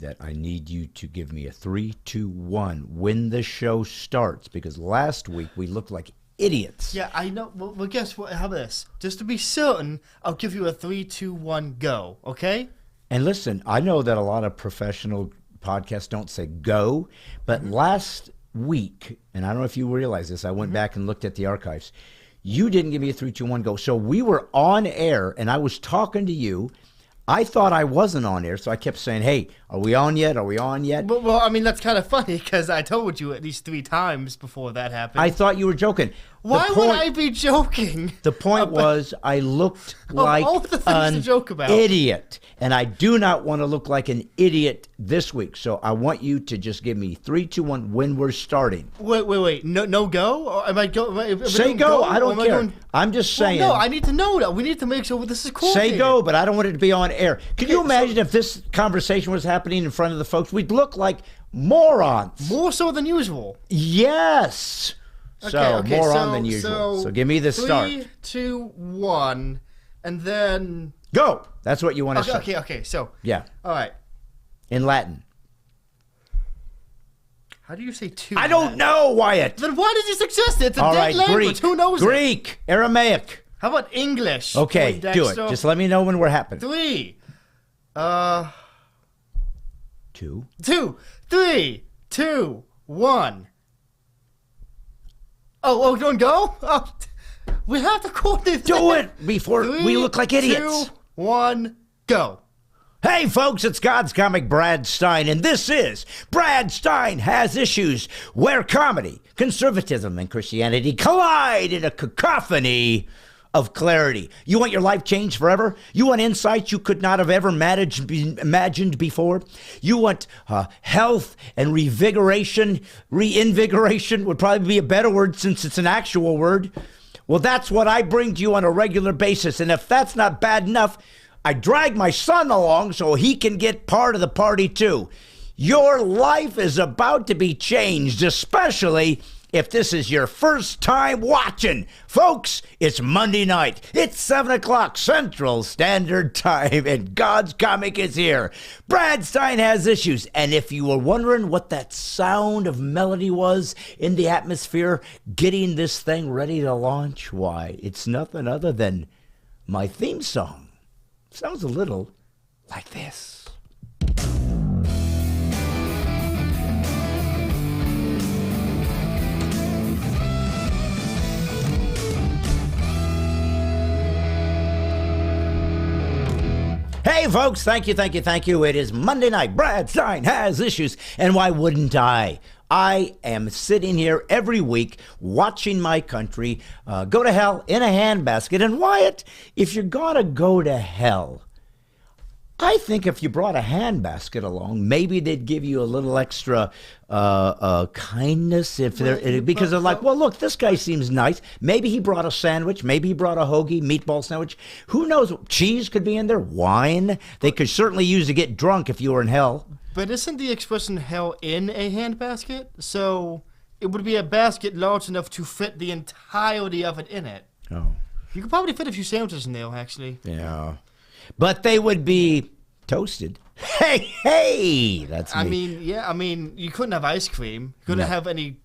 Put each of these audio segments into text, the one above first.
that I need you to give me a 3, 2, 1 when the show starts, because last week we looked like idiots. Yeah, I know. Well, guess what? How about this? Just to be certain, I'll give you a 3, 2, 1, go. Okay? And listen, I know that a lot of professional podcasts don't say go, but last week, and I don't know if you realize this, I went back and looked at the archives. You didn't give me a 3, 2, 1, go. So we were on air, and I was talking to you. I thought I wasn't on air, so I kept saying, hey, are we on yet? Are we on yet? Well, I mean, that's kind of funny because I told you at least 3 times before that happened. I thought you were joking. Why would I be joking? The point was I looked like an idiot, and I do not want to look like an idiot this week. So I want you to just give me 3, 2, 1 when we're starting. Wait. No go? Or am I go? Say go. I don't care. I'm just saying. Well, no, I need to know that. We need to make sure this is cool. Say go, but I don't want it to be on air. Can you imagine if this conversation was happening in front of the folks? We'd look like morons. More so than usual. Yes. So, more on than usual. So give me the start. 3, 2, 1, and then... Go! That's what you want to say. Okay, so... Yeah. All right. In Latin. How do you say two? I don't know, Wyatt. Then why does this exist? It's a all dead right, language. Greek. Who knows Greek. Aramaic. How about English? Okay, do it. Just let me know when we're happening. 3. 2. 3, 2, 1. Oh, don't go? Oh, we have to coordinate. Do it before we look like idiots. 2, 1, go. Hey, folks, it's God's comic Brad Stine, and this is Brad Stine Has Issues, where comedy, conservatism, and Christianity collide in a cacophony of clarity. You want your life changed forever? You want insights you could not have ever imagined before? You want health and reinvigoration would probably be a better word since it's an actual word. Well, that's what I bring to you on a regular basis. And if that's not bad enough, I drag my son along so he can get part of the party too. Your life is about to be changed, especially if this is your first time watching. Folks, it's Monday night. It's 7 o'clock Central Standard Time, and God's comic is here. Brad Stine Has Issues. And if you were wondering what that sound of melody was in the atmosphere, getting this thing ready to launch, why, it's nothing other than my theme song. Sounds a little like this. Hey, folks, thank you. It is Monday night. Brad Stine Has Issues. And why wouldn't I? I am sitting here every week watching my country go to hell in a handbasket. And Wyatt, if you're going to go to hell, I think if you brought a handbasket along, maybe they'd give you a little extra kindness because they're like, well, look, this guy seems nice. Maybe he brought a sandwich. Maybe he brought a hoagie, meatball sandwich. Who knows? Cheese could be in there. Wine. They could certainly use to get drunk if you were in hell. But isn't the expression hell in a handbasket? So it would be a basket large enough to fit the entirety of it in it. Oh. You could probably fit a few sandwiches in there, actually. Yeah. But they would be toasted. Hey, that's me. I mean, you couldn't have ice cream. You couldn't have any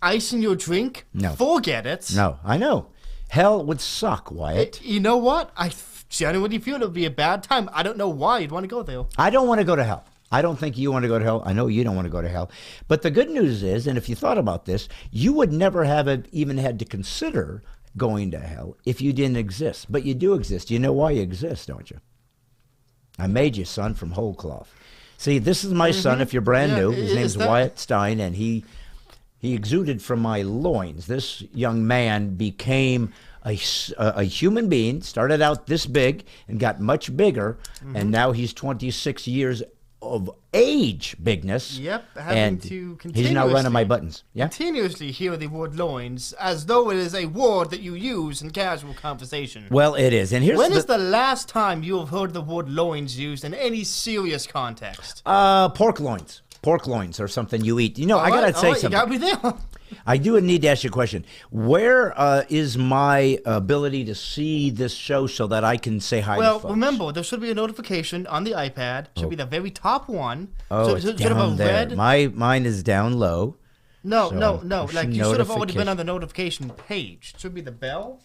ice in your drink. No. Forget it. No, I know. Hell would suck, Wyatt. You know what? I genuinely feel it would be a bad time. I don't know why you'd want to go there. I don't want to go to hell. I don't think you want to go to hell. I know you don't want to go to hell. But the good news is, and if you thought about this, you would never have even had to consider going to hell if you didn't exist. But you do exist. You know why you exist, don't you? I made you, son, from whole cloth. See, this is my son, if you're brand new. His name's Wyatt Stine, and he exuded from my loins. This young man became a human being, started out this big and got much bigger, and now he's 26 years of age bigness. Yep, having to continuously, he's now running my buttons. Yeah, continuously hear the word loins as though it is a word that you use in casual conversation. Well, it is. And when is the last time you have heard the word loins used in any serious context? Pork loins. Pork loins are something you eat. You know, I gotta say something. You got me there. I do need to ask you a question. Where is my ability to see this show so that I can say hi to folks? Well, remember, there should be a notification on the iPad. Should be the very top one. Oh, so, it's sort of down a there. red. Mine is down low. No. So Like, you should have already been on the notification page. It should be the bell.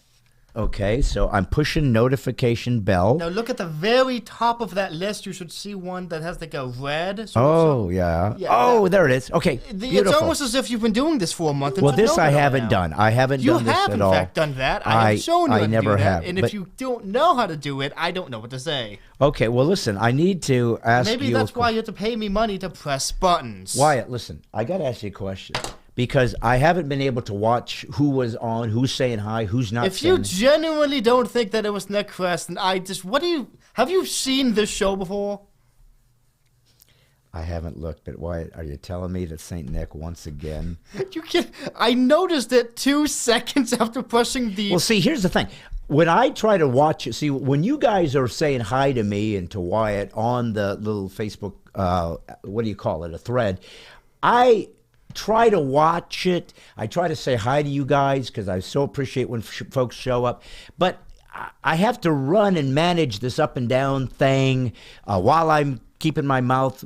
Okay, so I'm pushing notification bell. Now look at the very top of that list. You should see one that has like a red. Yeah. Oh, there it is. Okay, beautiful. It's almost as if you've been doing this for a month. And Well, should this know I that haven't now. done. I haven't done this You have, at in all. fact, done that. I have shown you how to never do have. that. And if you don't know how to do it, I don't know what to say. Okay, well, listen, I need to ask you. Maybe that's why you have to pay me money to press buttons. Wyatt, listen, I got to ask you a question. Because I haven't been able to watch who was on, who's saying hi, who's not If saying you genuinely don't think that it was Nick Crest, then have you seen this show before? I haven't looked, but Wyatt, are you telling me that St. Nick once again? You can. I noticed it 2 seconds after pushing the. Well, see, here's the thing. When I try to watch it, see, when you guys are saying hi to me and to Wyatt on the little Facebook, what do you call it, a thread, I try to watch it. I try to say hi to you guys because I so appreciate when folks show up. But I have to run and manage this up and down thing while I'm keeping my mouth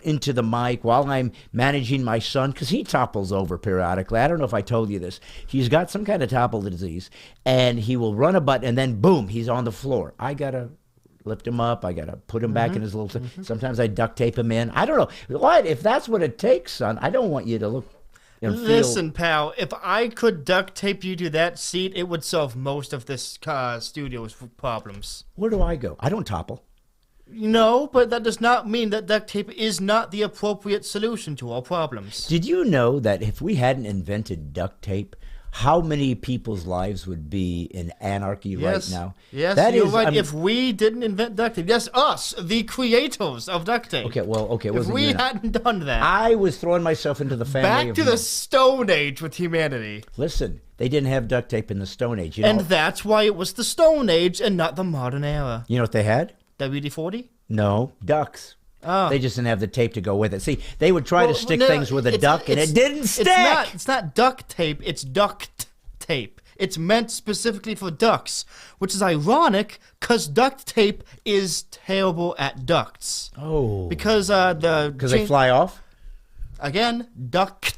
into the mic, while I'm managing my son, because he topples over periodically. I don't know if I told you this. He's got some kind of topple disease, and he will run a button, and then boom, he's on the floor. I got to lift him up. I got to put him back in his little... Sometimes I duct tape him in. I don't know. What? If that's what it takes, son, I don't want you to look and feel... Listen, pal, if I could duct tape you to that seat, it would solve most of this studio's problems. Where do I go? I don't topple. No, but that does not mean that duct tape is not the appropriate solution to all problems. Did you know that if we hadn't invented duct tape, how many people's lives would be in anarchy right now? Yes, that you're is, right. I mean, if we didn't invent duct tape, yes, us, the creators of duct tape. Okay, well, okay. If we hadn't done that. I was throwing myself into the family. Back to the Stone Age with humanity. Listen, they didn't have duct tape in the Stone Age. And that's why it was the Stone Age and not the modern era. You know what they had? WD-40? No, ducks. Oh. They just didn't have the tape to go with it. See, they would try to stick things with a duck, and it didn't stick. It's not duct tape, it's duct tape. It's meant specifically for ducks, which is ironic because duct tape is terrible at ducts. Oh. Because they fly off? Again, duct.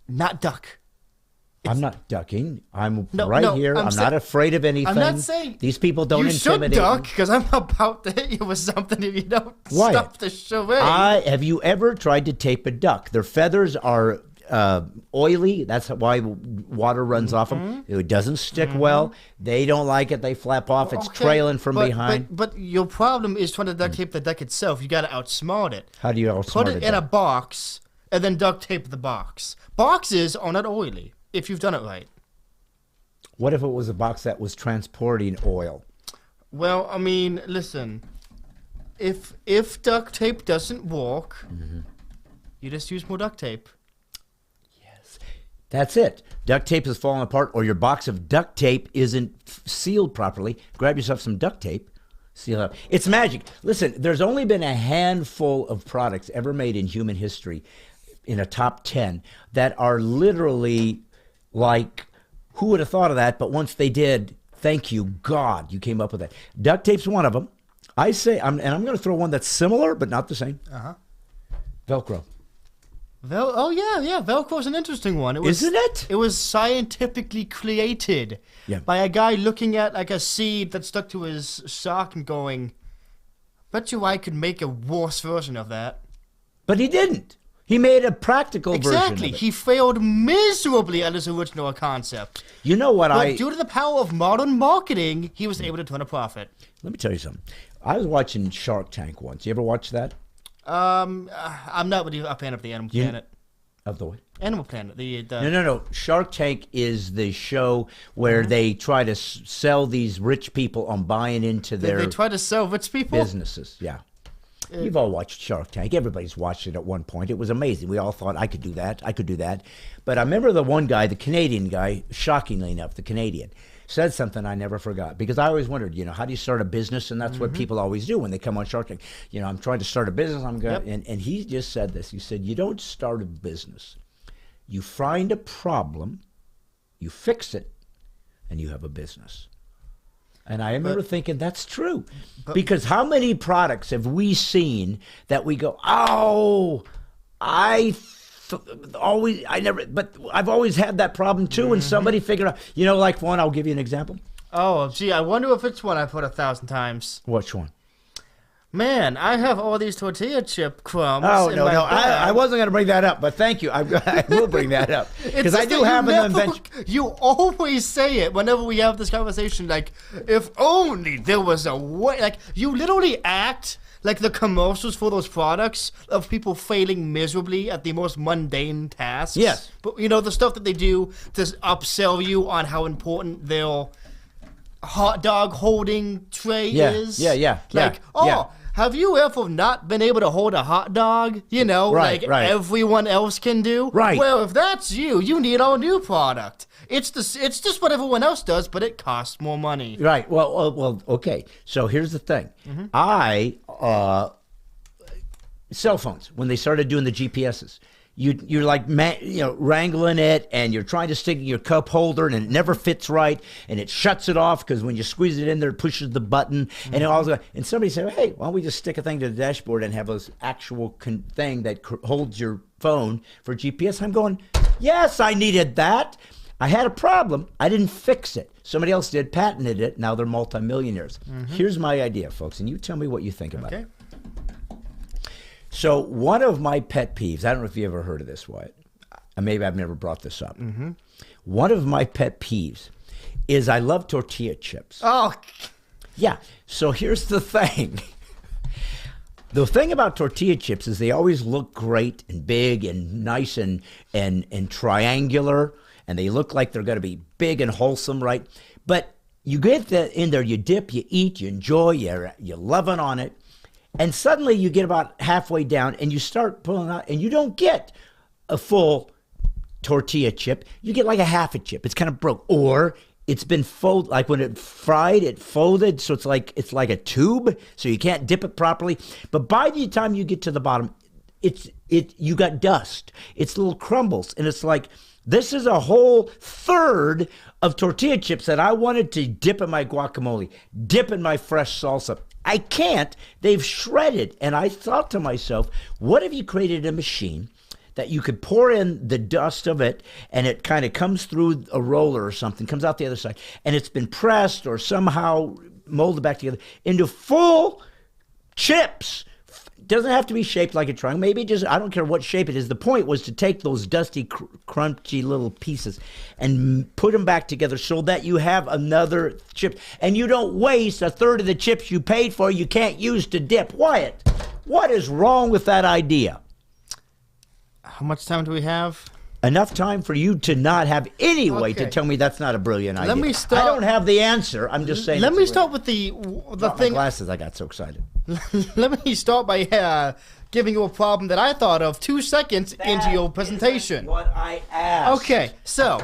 Not duck. I'm not ducking. I'm No, here. I'm not afraid of anything. I'm not saying these people don't intimidate You should duck me. because I'm about to hit you with something if you don't Wyatt, stop the charade. have you ever tried to tape a duck? Their feathers are oily. That's why water runs off them. It doesn't stick well. They don't like it. They flap off. It's trailing from behind. But your problem is trying to duct tape the duck itself. You got to outsmart it. How do you outsmart Put it in a box and then duct tape the box. Boxes are not oily if you've done it right. What if it was a box that was transporting oil? Well, I mean, listen. If duct tape doesn't work, you just use more duct tape. That's it. Duct tape is falling apart, or your box of duct tape isn't sealed properly. Grab yourself some duct tape, seal it up. It's magic. Listen, there's only been a handful of products ever made in human history in a top 10 that are literally like, who would have thought of that? But once they did, thank you, God, you came up with that. Duct tape's one of them. I say, and I'm going to throw one that's similar, but not the same. Velcro. Yeah, Velcro's an interesting one. Isn't it? It was scientifically created by a guy looking at like a seed that stuck to his sock and going, bet you I could make a worse version of that. But he didn't. He made a practical version of it. Exactly. He failed miserably at his original concept. You know what But due to the power of modern marketing, he was able to turn a profit. Let me tell you something. I was watching Shark Tank once. You ever watch that? I'm not really a fan of the Animal Planet. Of the what? Animal Planet. No. Shark Tank is the show where they try to sell these rich people on buying into their... They try to sell rich people? Businesses, yeah. You've all watched Shark Tank. Everybody's watched it at one point. It was amazing. We all thought, I could do that. I could do that. But I remember the one guy, the Canadian guy, shockingly enough, the Canadian, said something I never forgot. Because I always wondered, how do you start a business? And that's what people always do when they come on Shark Tank. I'm trying to start a business. And he just said this. He said, you don't start a business. You find a problem, you fix it, and you have a business. And I remember thinking that's true. Because how many products have we seen that we go, oh, but I've always had that problem too, and somebody figured out, like one, I'll give you an example. Oh, gee, I wonder if it's one I've heard 1,000 times. Which one? Man, I have all these tortilla chip crumbs. Oh, in no, my no. bag. I wasn't going to bring that up, but thank you. I will bring that up. Because I do have an invention. You always say it whenever we have this conversation, like, if only there was a way. Like, you literally act like the commercials for those products of people failing miserably at the most mundane tasks. Yes. But, the stuff that they do to upsell you on how important their hot dog holding tray is. Yeah. Like, have you ever not been able to hold a hot dog? Right. Everyone else can do? Right. Well, if that's you need our new product. It's just what everyone else does, but it costs more money. Right. Well, okay. So here's the thing. Cell phones, when they started doing the GPSs, you're like, wrangling it, and you're trying to stick it in your cup holder, and it never fits right, and it shuts it off because when you squeeze it in there, it pushes the button, and somebody said, hey, why don't we just stick a thing to the dashboard and have this actual thing that holds your phone for GPS? I'm going, yes, I needed that. I had a problem. I didn't fix it. Somebody else did, patented it. Now they're multimillionaires. Here's my idea, folks, and you tell me what you think about it. So one of my pet peeves, I don't know if you ever heard of this, Wyatt. Maybe I've never brought this up. One of my pet peeves is I love tortilla chips. Oh. Yeah. So here's the thing. The thing about tortilla chips is they always look great and big and nice and triangular, and they look like they're going to be big and wholesome, right? But you get that in there, you dip, you eat, you enjoy, you're loving on it. And suddenly you get about halfway down and you start pulling out, and you don't get a full tortilla chip. You get like a half a chip. It's kind of broke. Or it's been folded, like when it fried, it folded, so it's like a tube, so you can't dip it properly. But by the time you get to the bottom, you got dust. It's little crumbles, and it's like, this is a whole third of tortilla chips that I wanted to dip in my guacamole, dip in my fresh salsa. I can't. They've shredded. And I thought to myself, what if you created a machine that you could pour in the dust of it, and it kind of comes through a roller or something, comes out the other side, and it's been pressed or somehow molded back together into full chips. Doesn't have to be shaped like a triangle. Maybe just, I don't care what shape it is. The point was to take those dusty, crunchy little pieces and put them back together so that you have another chip. And you don't waste a third of the chips you paid for you can't use to dip. Wyatt, what is wrong with that idea? How much time do we have? Enough time for you to not have any way to tell me that's not a brilliant idea. Let me start. I don't have the answer. I'm just saying. Let me start with the thing. My glasses, I got so excited. Let me start by giving you a problem that I thought of 2 seconds into your presentation. What I asked. Okay, so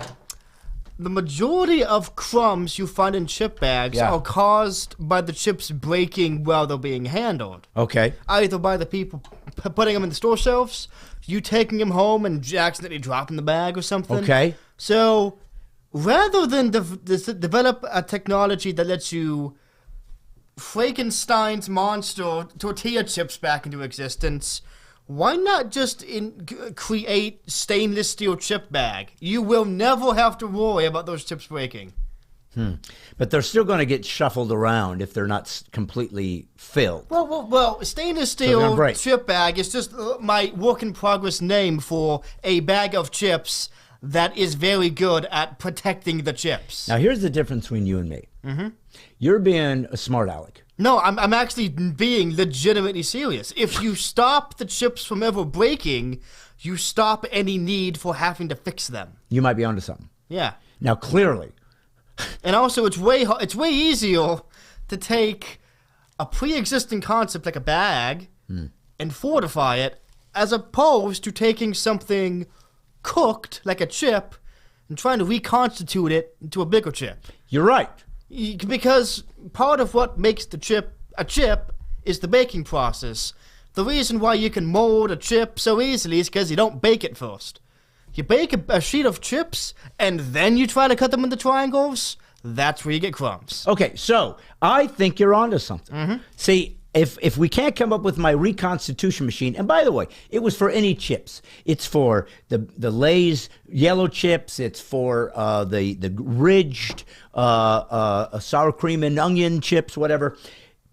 the majority of crumbs you find in chip bags are caused by the chips breaking while they're being handled. Okay. Either by the people putting them in the store shelves, you taking them home and accidentally dropping the bag or something. Okay. So rather than develop a technology that lets you Frankenstein's monster tortilla chips back into existence, why not just create stainless steel chip bag? You will never have to worry about those chips breaking. But they're still going to get shuffled around if they're not completely filled. Well, stainless steel chip bag is just my work in progress name for a bag of chips that is very good at protecting the chips. Now, here's the difference between you and me. You're being a smart aleck. No, I'm actually being legitimately serious. If you stop the chips from ever breaking, you stop any need for having to fix them. You might be onto something. Yeah. Now, clearly. And also, it's way easier to take a pre-existing concept like a bag and fortify it, as opposed to taking something cooked like a chip and trying to reconstitute it into a bigger chip. You're right. Because part of what makes the chip a chip is the baking process. The reason why you can mold a chip so easily is because you don't bake it first. you bake a sheet of chips, and then you try to cut them into triangles, that's where you get crumbs. Okay, so I think you're onto something. See, if we can't come up with my reconstitution machine, and by the way, it was for any chips. It's for the Lay's yellow chips. It's for the ridged sour cream and onion chips, whatever.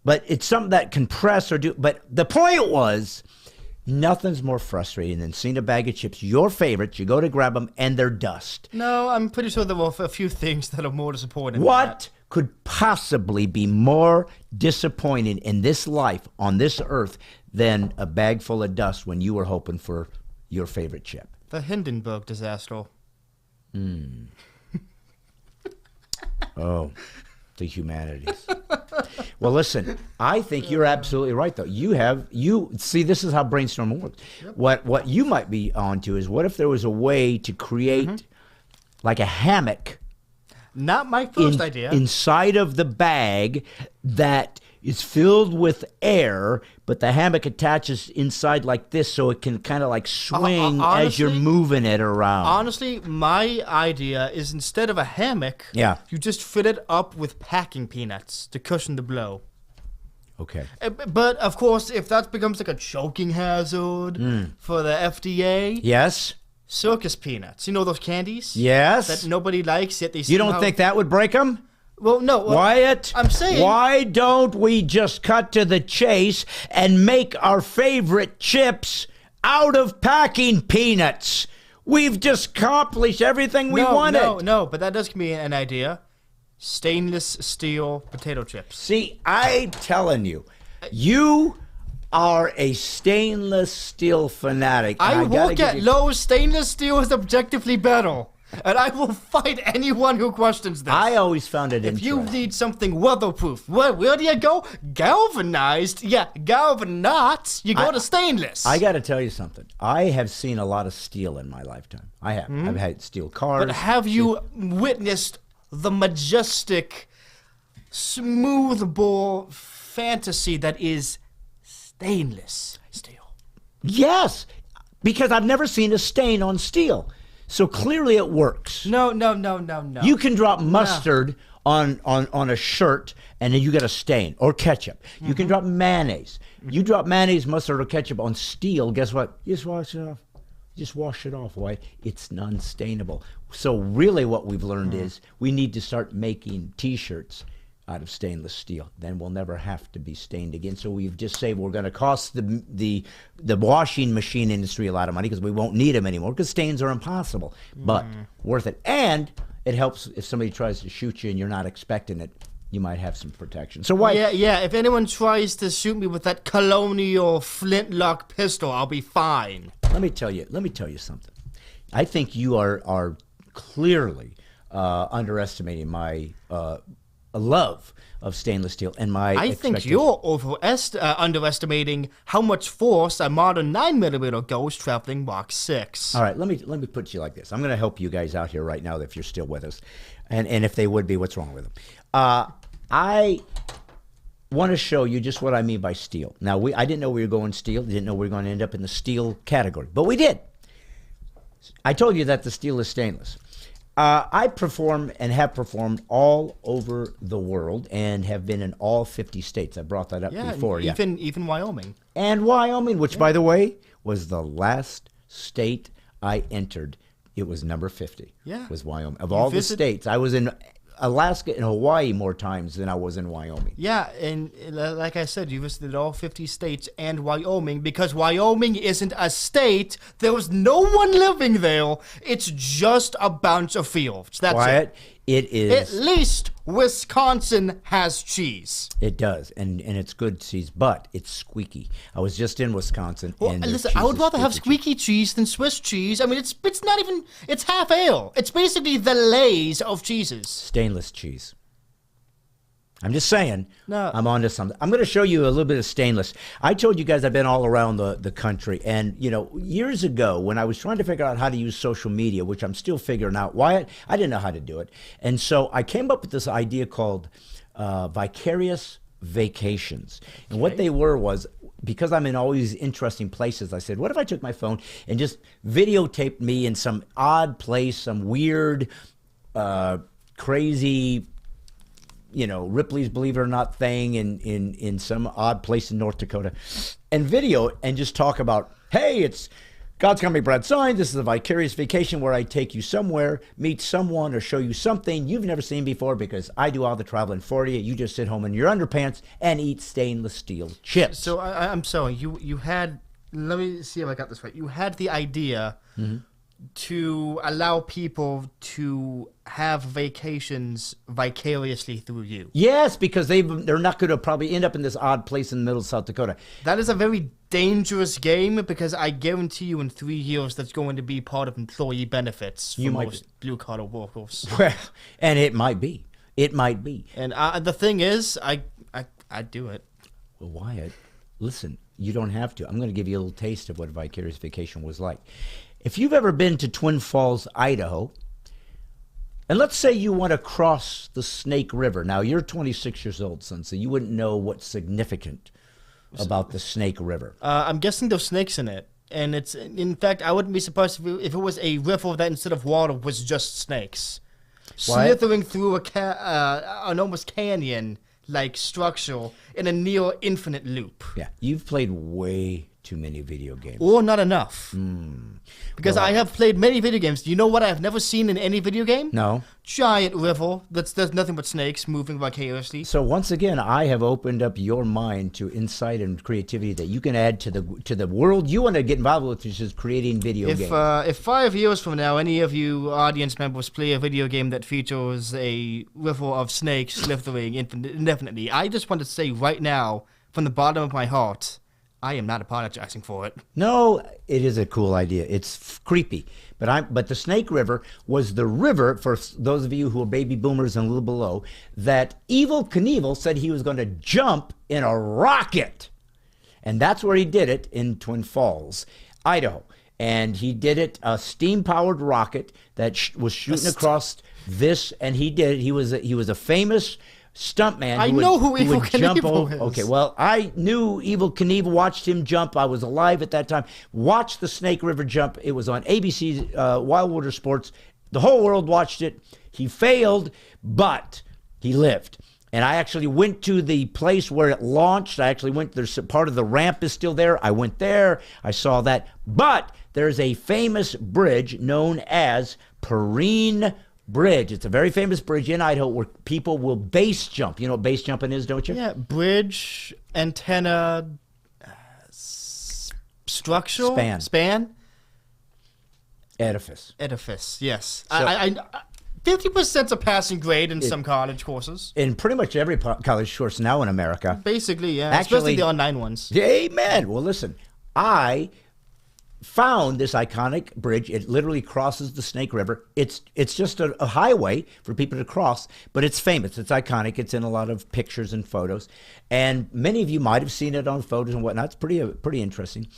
But it's something that can press or do. But the point was, nothing's more frustrating than seeing a bag of chips, your favorites, you go to grab them, and they're dust. No, I'm pretty sure there were a few things that are more disappointing. What could possibly be more disappointing in this life, on this earth, than a bag full of dust when you were hoping for your favorite chip? The Hindenburg disaster. Oh, the humanities. Well, listen, I think you're absolutely right, though. You see, this is how brainstorming works. What you might be onto is, what if there was a way to create like a hammock? Not my first idea. Inside of the bag that is filled with air, but the hammock attaches inside like this, so it can kind of like swing honestly, as you're moving it around. Honestly, my idea is, instead of a hammock, you just fit it up with packing peanuts to cushion the blow. Okay. But, of course, if that becomes like a choking hazard for the FDA... Yes? Circus peanuts. You know those candies? Yes. That nobody likes, yet they You don't think that would break them? Well, no. Wyatt, I'm saying... why don't we just cut to the chase and make our favorite chips out of packing peanuts? We've just accomplished everything we wanted. No, but that does give me an idea. Stainless steel potato chips. See, I'm telling you, you are a stainless steel fanatic. I will get Lowe's. Stainless steel is objectively better. And I will fight anyone who questions this. I always found it interesting. interesting. If you need something weatherproof, where do you go? Galvanized? Yeah, galvanized. You go to stainless. I got to tell you something. I have seen a lot of steel in my lifetime. I have. I've had steel cars. But have you witnessed the majestic, smooth bore fantasy that is stainless steel? Yes, because I've never seen a stain on steel. So clearly it works. No. You can drop mustard on a shirt and then you get a stain, or ketchup. You can drop mayonnaise. You drop mayonnaise, mustard, or ketchup on steel, guess what? You just wash it off. Just wash it off. Why? It's non-stainable. So really what we've learned is we need to start making T-shirts out of stainless steel. Then we'll never have to be stained again. So we've just said we're going to cost the washing machine industry a lot of money because we won't need them anymore because stains are impossible, but worth it. And it helps if somebody tries to shoot you and you're not expecting it. You might have some protection. So why? Yeah. If anyone tries to shoot me with that colonial flintlock pistol, I'll be fine. Let me tell you something. I think you are clearly underestimating my love of stainless steel and my I think you're underestimating how much force a modern 9mm goes traveling Mach 6. All right, let me put it to you like this. I'm going to help you guys out here right now if you're still with us. And if they would be, what's wrong with them? I want to show you just what I mean by steel. Now, I didn't know we were going steel. Didn't know we were going to end up in the steel category. But we did. I told you that the steel is stainless. I perform and have performed all over the world and have been in all 50 states. I brought that up before. Even Wyoming. And Wyoming, which, by the way, was the last state I entered. It was number 50. Yeah. Was Wyoming. Of all the states, I was in Alaska and Hawaii more times than I was in Wyoming. Yeah, and like I said, you visited all 50 states and Wyoming because Wyoming isn't a state. There was no one living there. It's just a bunch of fields. That's Wyatt, it is. At least Wisconsin has cheese. It does, and it's good cheese, but it's squeaky. I was just in Wisconsin. Well, and listen, I would rather have squeaky cheese than Swiss cheese. I mean, it's not even, it's half ale. It's basically the Lay's of cheeses. Stainless cheese. I'm just saying, No. I'm onto something. I'm going to show you a little bit of stainless. I told you guys I've been all around the country. And, years ago when I was trying to figure out how to use social media, which I'm still figuring out, Wyatt, I didn't know how to do it. And so I came up with this idea called Vicarious Vacations. And what they were was because I'm in all these interesting places, I said, what if I took my phone and just videotaped me in some odd place, some weird, crazy, Ripley's Believe It or Not thing in some odd place in North Dakota, and video and just talk about, hey, it's God's Comic Brad Stine. This is a Vicarious vacation where I take you somewhere, meet someone, or show you something you've never seen before because I do all the traveling for you. You just sit home in your underpants and eat stainless steel chips. So I'm sorry. You had. Let me see if I got this right. You had the idea to allow people to have vacations vicariously through you. Yes, because they're not going to probably end up in this odd place in the middle of South Dakota. That is a very dangerous game because I guarantee you in 3 years that's going to be part of employee benefits for most blue-collar workers. Well, and it might be. It might be. And the thing is, I'd do it. Well, Wyatt, listen, you don't have to. I'm going to give you a little taste of what a Vicarious vacation was like. If you've ever been to Twin Falls, Idaho, and let's say you want to cross the Snake River. Now, you're 26 years old, son, so you wouldn't know what's significant about the Snake River. I'm guessing there's snakes in it. And it's, in fact, I wouldn't be surprised if it was a river that instead of water was just snakes. Wyatt? Slithering through an almost canyon-like structure in a near infinite loop. Yeah, you've played way too many video games. Or not enough. Because I have played many video games. Do you know what I have never seen in any video game? No. Giant river there's nothing but snakes moving vicariously. So once again, I have opened up your mind to insight and creativity that you can add to the world you want to get involved with, which is creating video games. If 5 years from now, any of you audience members play a video game that features a river of snakes slithering indefinitely, I just want to say right now, from the bottom of my heart, I am not apologizing for it. No, it is a cool idea. It's creepy. But the Snake River was the river, for those of you who are baby boomers and a little below, that Evel Knievel said he was going to jump in a rocket. And that's where he did it, in Twin Falls, Idaho. And he did it, a steam-powered rocket that was shooting across this, and he did it. He was a famous stuntman. I know who Evel Knievel is. Okay, well, I knew Evel Knievel, watched him jump. I was alive at that time. Watched the Snake River jump. It was on ABC's Wild Water Sports. The whole world watched it. He failed, but he lived. And I actually went to the place where it launched. I actually went, there's part of the ramp is still there. I went there. I saw that. But there's a famous bridge known as Perrine Bridge. It's a very famous bridge in Idaho where people will base jump. You know what base jumping is, don't you? Yeah, bridge, antenna, structure? Span? Edifice. Yes. So, 50%'s a passing grade in some college courses. In pretty much every college course now in America. Basically, yeah. Actually, especially the online ones. Amen. Well, listen, I found this iconic bridge. It literally crosses the Snake River. It's just a highway for people to cross, but it's famous. It's iconic. It's in a lot of pictures and photos, and many of you might have seen it on photos and whatnot. It's pretty interesting,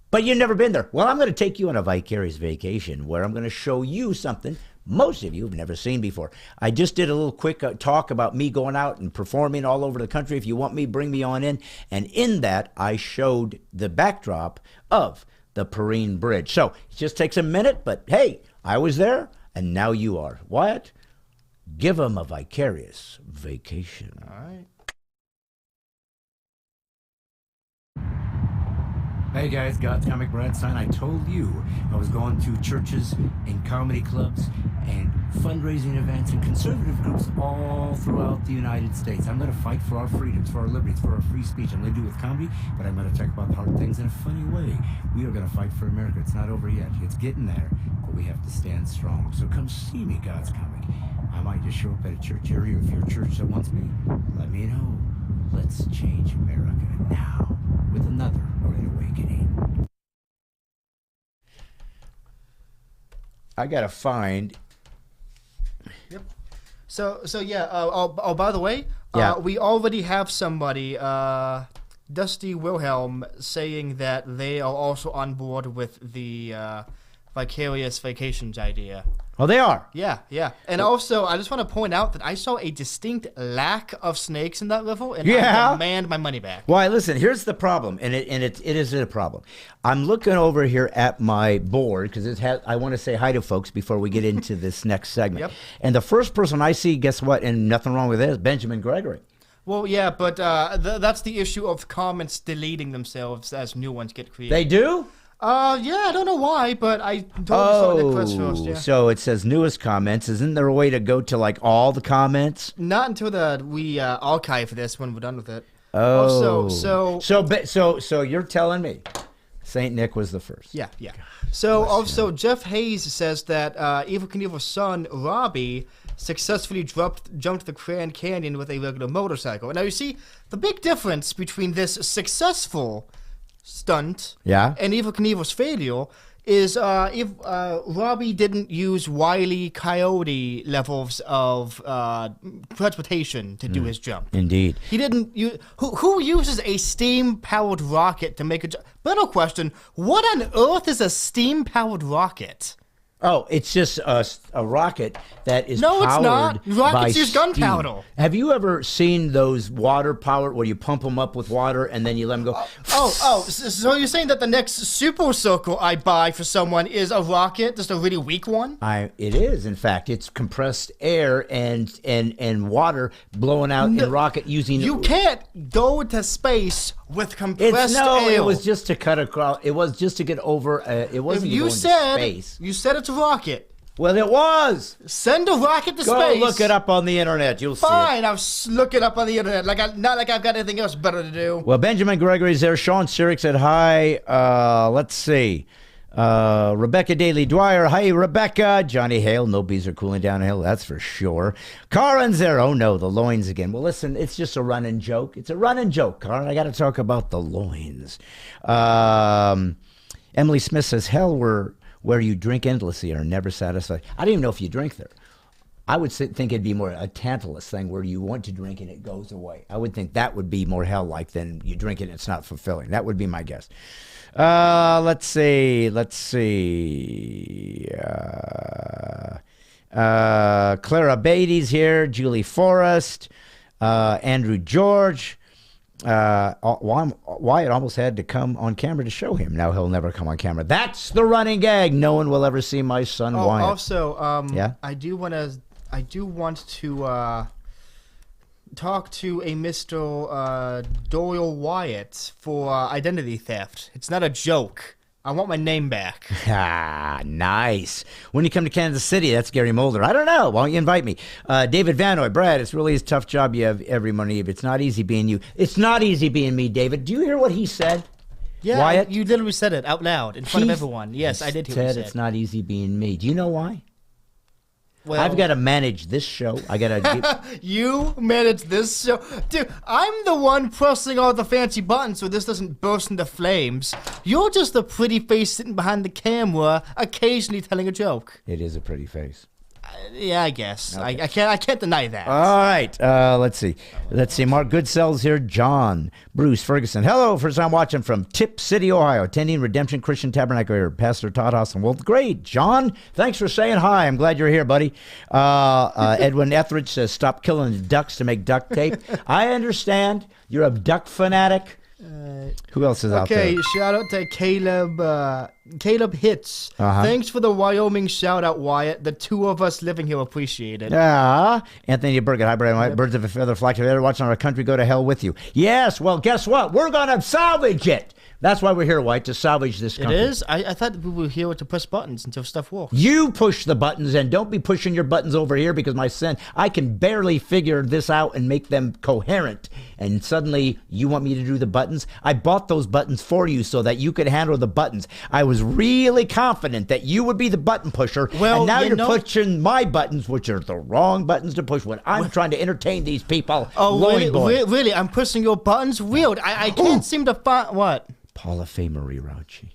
but you've never been there. Well, I'm going to take you on a Vicarious vacation where I'm going to show you something most of you have never seen before. I just did a little quick talk about me going out and performing all over the country. If you want me, bring me on in. And in that, I showed the backdrop of the Perrine Bridge. So it just takes a minute, but hey, I was there, and now you are. Wyatt, give them a Vicarious vacation. All right. Hey guys, God's Comic Brad Stine. I told you I was going to churches and comedy clubs and fundraising events and conservative groups all throughout the United States. I'm going to fight for our freedoms, for our liberties, for our free speech. I'm going to do it with comedy, but I'm going to talk about the hard things in a funny way. We are going to fight for America. It's not over yet. It's getting there, but we have to stand strong. So come see me, God's Comic. I might just show up at a church area. If you're a church that wants me, let me know. Let's change America now with another Great Awakening. I gotta find. Yep. So yeah. By the way, yeah. We already have somebody, Dusty Wilhelm, saying that they are also on board with the Vicarious vacations idea. Oh, they are. Yeah. And also, I just want to point out that I saw a distinct lack of snakes in that level, and I demand my money back. Why? Listen, here's the problem, and it is a problem. I'm looking over here at my board because I want to say hi to folks before we get into this next segment. Yep. And the first person I see, guess what? And nothing wrong with it, is Benjamin Gregory. Well, yeah, but that's the issue of comments deleting themselves as new ones get created. They do? Yeah, I don't know why, but I totally saw it first. Yeah. So it says newest comments. Isn't there a way to go to like all the comments? Not until we archive this when we're done with it. Oh, so you're telling me Saint Nick was the first? Yeah. So also Jeff Hayes says that Evil Knievel's son Robbie successfully jumped the Grand Canyon with a regular motorcycle. Now you see the big difference between this successful stunt and Evil Knievel's failure is if Robbie didn't use Wile E. Coyote levels of transportation to do his jump. Indeed. He didn't use... Who uses a steam-powered rocket to make a jump? Better question, what on earth is a steam-powered rocket? Oh, it's just a rocket that is powered it's not. Rockets use gunpowder. Have you ever seen those water powered where you pump them up with water and then you let them go? So you're saying that the next super circle I buy for someone is a rocket, just a really weak one? It is, in fact. It's compressed air and water blowing out in rocket using... You can't go to space with compressed air. It was just to cut across. It was just to get over. It wasn't going to space. You said it's a rocket. Well, it was. Send a rocket to space. Go look it up on the internet. You'll see it. Fine, I'll look it up on the internet. Not like I've got anything else better to do. Well, Benjamin Gregory's there. Sean Sirik said hi. Let's see. Rebecca Daly Dwyer. Hi, Rebecca. Johnny Hale. No bees are cooling downhill. That's for sure. Karen's there. Oh, no, the loins again. Well, listen, it's just a running joke. It's a running joke, Karen. I got to talk about the loins. Emily Smith says, hell, where you drink endlessly and are never satisfied. I don't even know if you drink there. I would think it'd be more a Tantalus thing where you want to drink and it goes away. I would think that would be more hell-like than you drink it and it's not fulfilling. That would be my guess. Let's see. Clara Beatty's here. Julie Forrest. Andrew George. Wyatt almost had to come on camera to show him. Now he'll never come on camera. That's the running gag. No one will ever see my son Wyatt. Also, I do want to talk to a Mr. Doyle Wyatt for identity theft. It's not a joke. I want my name back. Ah, nice. When you come to Kansas City, that's Gary Mulder. I don't know. Why don't you invite me? David Vanoy, Brad, it's really a tough job you have every morning. It's not easy being you. It's not easy being me, David. Do you hear what he said? Yeah, Wyatt? You literally said it out loud in front of everyone. Yes, I did hear what he said. It's not easy being me. Do you know why? Well, I've got to manage this show. I got to. You manage this show, dude. I'm the one pressing all the fancy buttons so this doesn't burst into flames. You're just a pretty face sitting behind the camera, occasionally telling a joke. It is a pretty face. Yeah, I guess. Okay. I can't deny that. All right. Let's see. Mark Goodsell's here. John Bruce Ferguson. Hello. First time watching from Tip City, Ohio. Attending Redemption Christian Tabernacle here. Pastor Todd Austin. Well, great. John, thanks for saying hi. I'm glad you're here, buddy. Edwin Etheridge says, stop killing the ducks to make duct tape. I understand. You're a duck fanatic. Who else is out there? Okay, shout out to Caleb Hits. Thanks for the Wyoming shout out, Wyatt. The two of us living here appreciate it. Yeah. Anthony Burgett, hi, Brian White. Yep. Birds of a feather flock together, watching our country go to hell with you. Yes, well, guess what? We're going to salvage it. That's why we're here, White, to salvage this country. It is? I thought we were here to push buttons until stuff works. You push the buttons, and don't be pushing your buttons over here because I can barely figure this out and make them coherent. And suddenly, you want me to do the buttons? I bought those buttons for you so that you could handle the buttons. I was really confident that you would be the button pusher, and now you're pushing my buttons, which are the wrong buttons to push when I'm trying to entertain these people. Oh, really? I'm pushing your buttons? Weird. I can't seem to find... What? Paula Faye Marie Rauchi.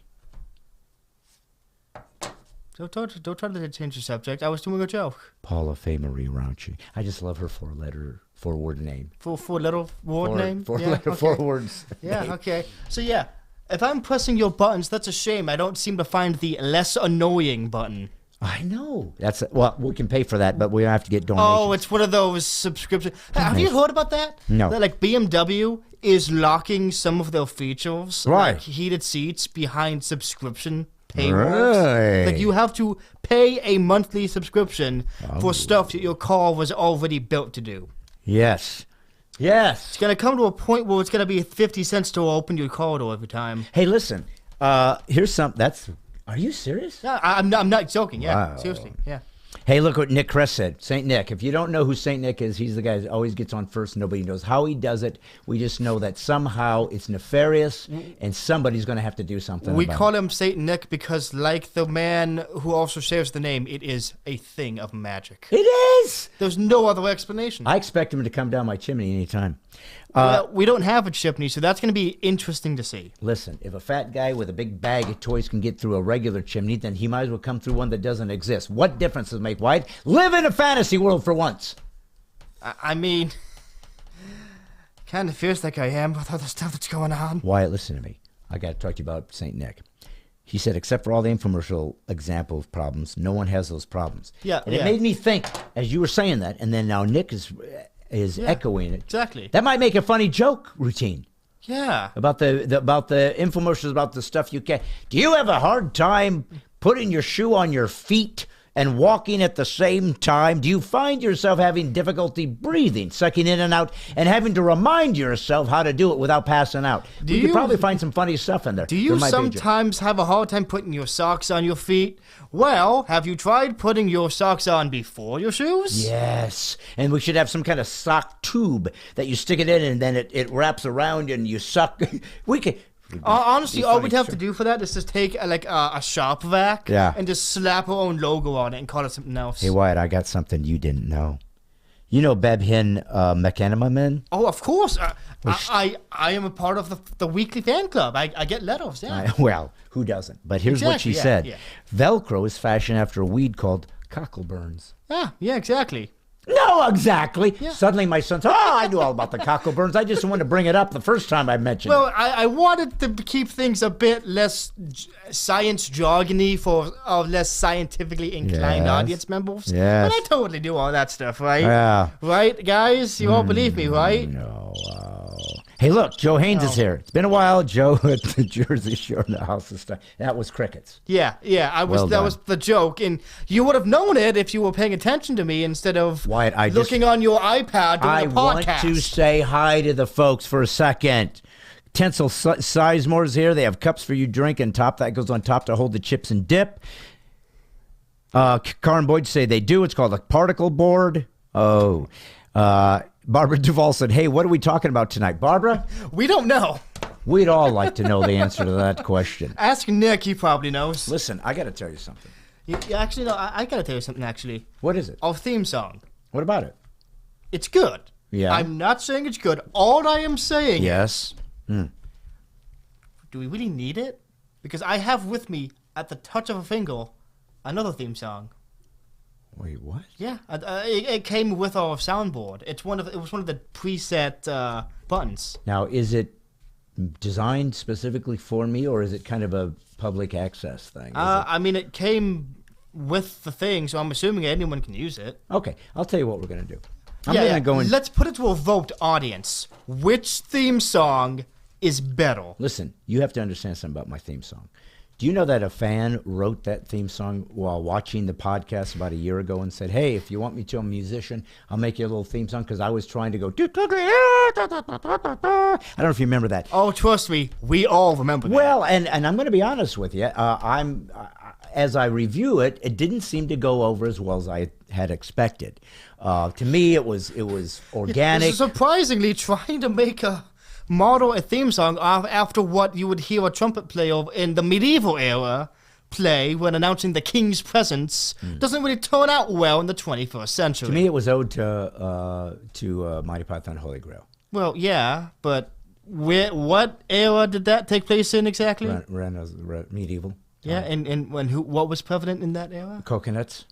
Don't try to change the subject. I was doing a joke. Paula Faye Marie Rauchi. I just love her four-word name. Four-letter word name? Four words. Yeah, okay. So, if I'm pressing your buttons, that's a shame. I don't seem to find the less annoying button. I know. Well, we can pay for that, but we have to get donations. Oh, it's one of those subscriptions. Have you heard about that? No. That, like, BMW is locking some of their features, Right. like heated seats, behind subscription paywalls. Right. Like, you have to pay a monthly subscription for stuff that your car was already built to do. Yes. Yes. It's going to come to a point where it's going to be 50 cents to open your car door every time. Hey, listen. Here's something. Are you serious? Yeah, I'm not joking. Yeah, Wow. seriously. Yeah. Hey, look what Nick Kress said. St. Nick. If you don't know who St. Nick is, he's the guy that always gets on first. Nobody knows how he does it. We just know that somehow it's nefarious, and somebody's going to have to do something We about call it. him Saint Nick because, like the man who also shares the name, it is a thing of magic. It is! There's no other explanation. I expect him to come down my chimney anytime. Well, we don't have a chimney, so that's going to be interesting to see. Listen, if a fat guy with a big bag of toys can get through a regular chimney, then he might as well come through one that doesn't exist. What difference does it make, Wyatt? Live in a fantasy world for once. I mean, kind of feels like I am with all the stuff that's going on. Wyatt, listen to me. I got to talk to you about St. Nick. He said, except for all the infomercial example of problems, no one has those problems. Yeah, and it made me think, as you were saying that, and then now Nick is echoing it. Exactly. That might make a funny joke routine Yeah. about the infomercials about the stuff you can. Do you have a hard time putting your shoe on your feet and walking at the same time? Do you find yourself having difficulty breathing, sucking in and out, and having to remind yourself how to do it without passing out? You could probably find some funny stuff in there. Do you sometimes have a hard time putting your socks on your feet? Well, have you tried putting your socks on before your shoes? Yes, and we should have some kind of sock tube that you stick it in, and then it wraps around you and you suck. We could. Honestly, all we'd have to do for that is just take a shop vac and just slap our own logo on it and call it something else. Hey, Wyatt, I got something you didn't know. You know Bebhin McEnema Men? Oh, of course. I am a part of the weekly fan club. I get letters, yeah. Well, who doesn't? But here's what she said. Yeah. Velcro is fashioned after a weed called cockleburns. Yeah, exactly. No, exactly. Yeah. Suddenly my son said, I knew all about the cockleburns. I just wanted to bring it up the first time I mentioned it. Well, I wanted to keep things a bit less science jargony for our less scientifically inclined audience members. Yes. But I totally do all that stuff, right? Yeah. Right, guys? You won't believe me, right? No. Hey, look, Joe Haynes is here. It's been a while. Joe at the Jersey Shore in the House of Style. That was crickets. Yeah. That was the joke, and you would have known it if you were paying attention to me instead of Wyatt, looking on your iPad doing a podcast. I want to say hi to the folks for a second. Tencel Sizemore's here. They have cups for you to drink, and that goes on top to hold the chips and dip. Karen Boyd say they do. It's called a particle board. Oh. Barbara Duvall said, hey, what are we talking about tonight? Barbara? We don't know. We'd all like to know the answer to that question. Ask Nick, he probably knows. Listen, I got to tell you something. Actually, no, I got to tell you something, actually. What is it? Our theme song. What about it? It's good. Yeah. I'm not saying it's good. All I am saying Yes. do we really need it? Because I have with me, at the touch of a finger, another theme song. Wait, what? Yeah, it came with our soundboard. It was one of the preset buttons. Now, is it designed specifically for me, or is it kind of a public access thing? I mean, it came with the thing, so I'm assuming anyone can use it. Okay, I'll tell you what we're going to do. I'm going to go and... Let's put it to a vote, audience. Which theme song is better? Listen, you have to understand something about my theme song. Do you know that a fan wrote that theme song while watching the podcast about a year ago and said, hey, if you want me to, I'm a musician, I'll make you a little theme song, because I was trying to go... I don't know if you remember that. Oh, trust me, we all remember that. Well, and I'm going to be honest with you. As I review it, it didn't seem to go over as well as I had expected. To me, it was organic. Surprisingly, trying to make a theme song after what you would hear a trumpet player in the medieval era play when announcing the king's presence doesn't really turn out well in the 21st century. To me, it was ode to Mighty Python Holy Grail. Well, yeah, but what era did that take place in exactly? Medieval. Yeah, and what was prevalent in that era? Coconuts.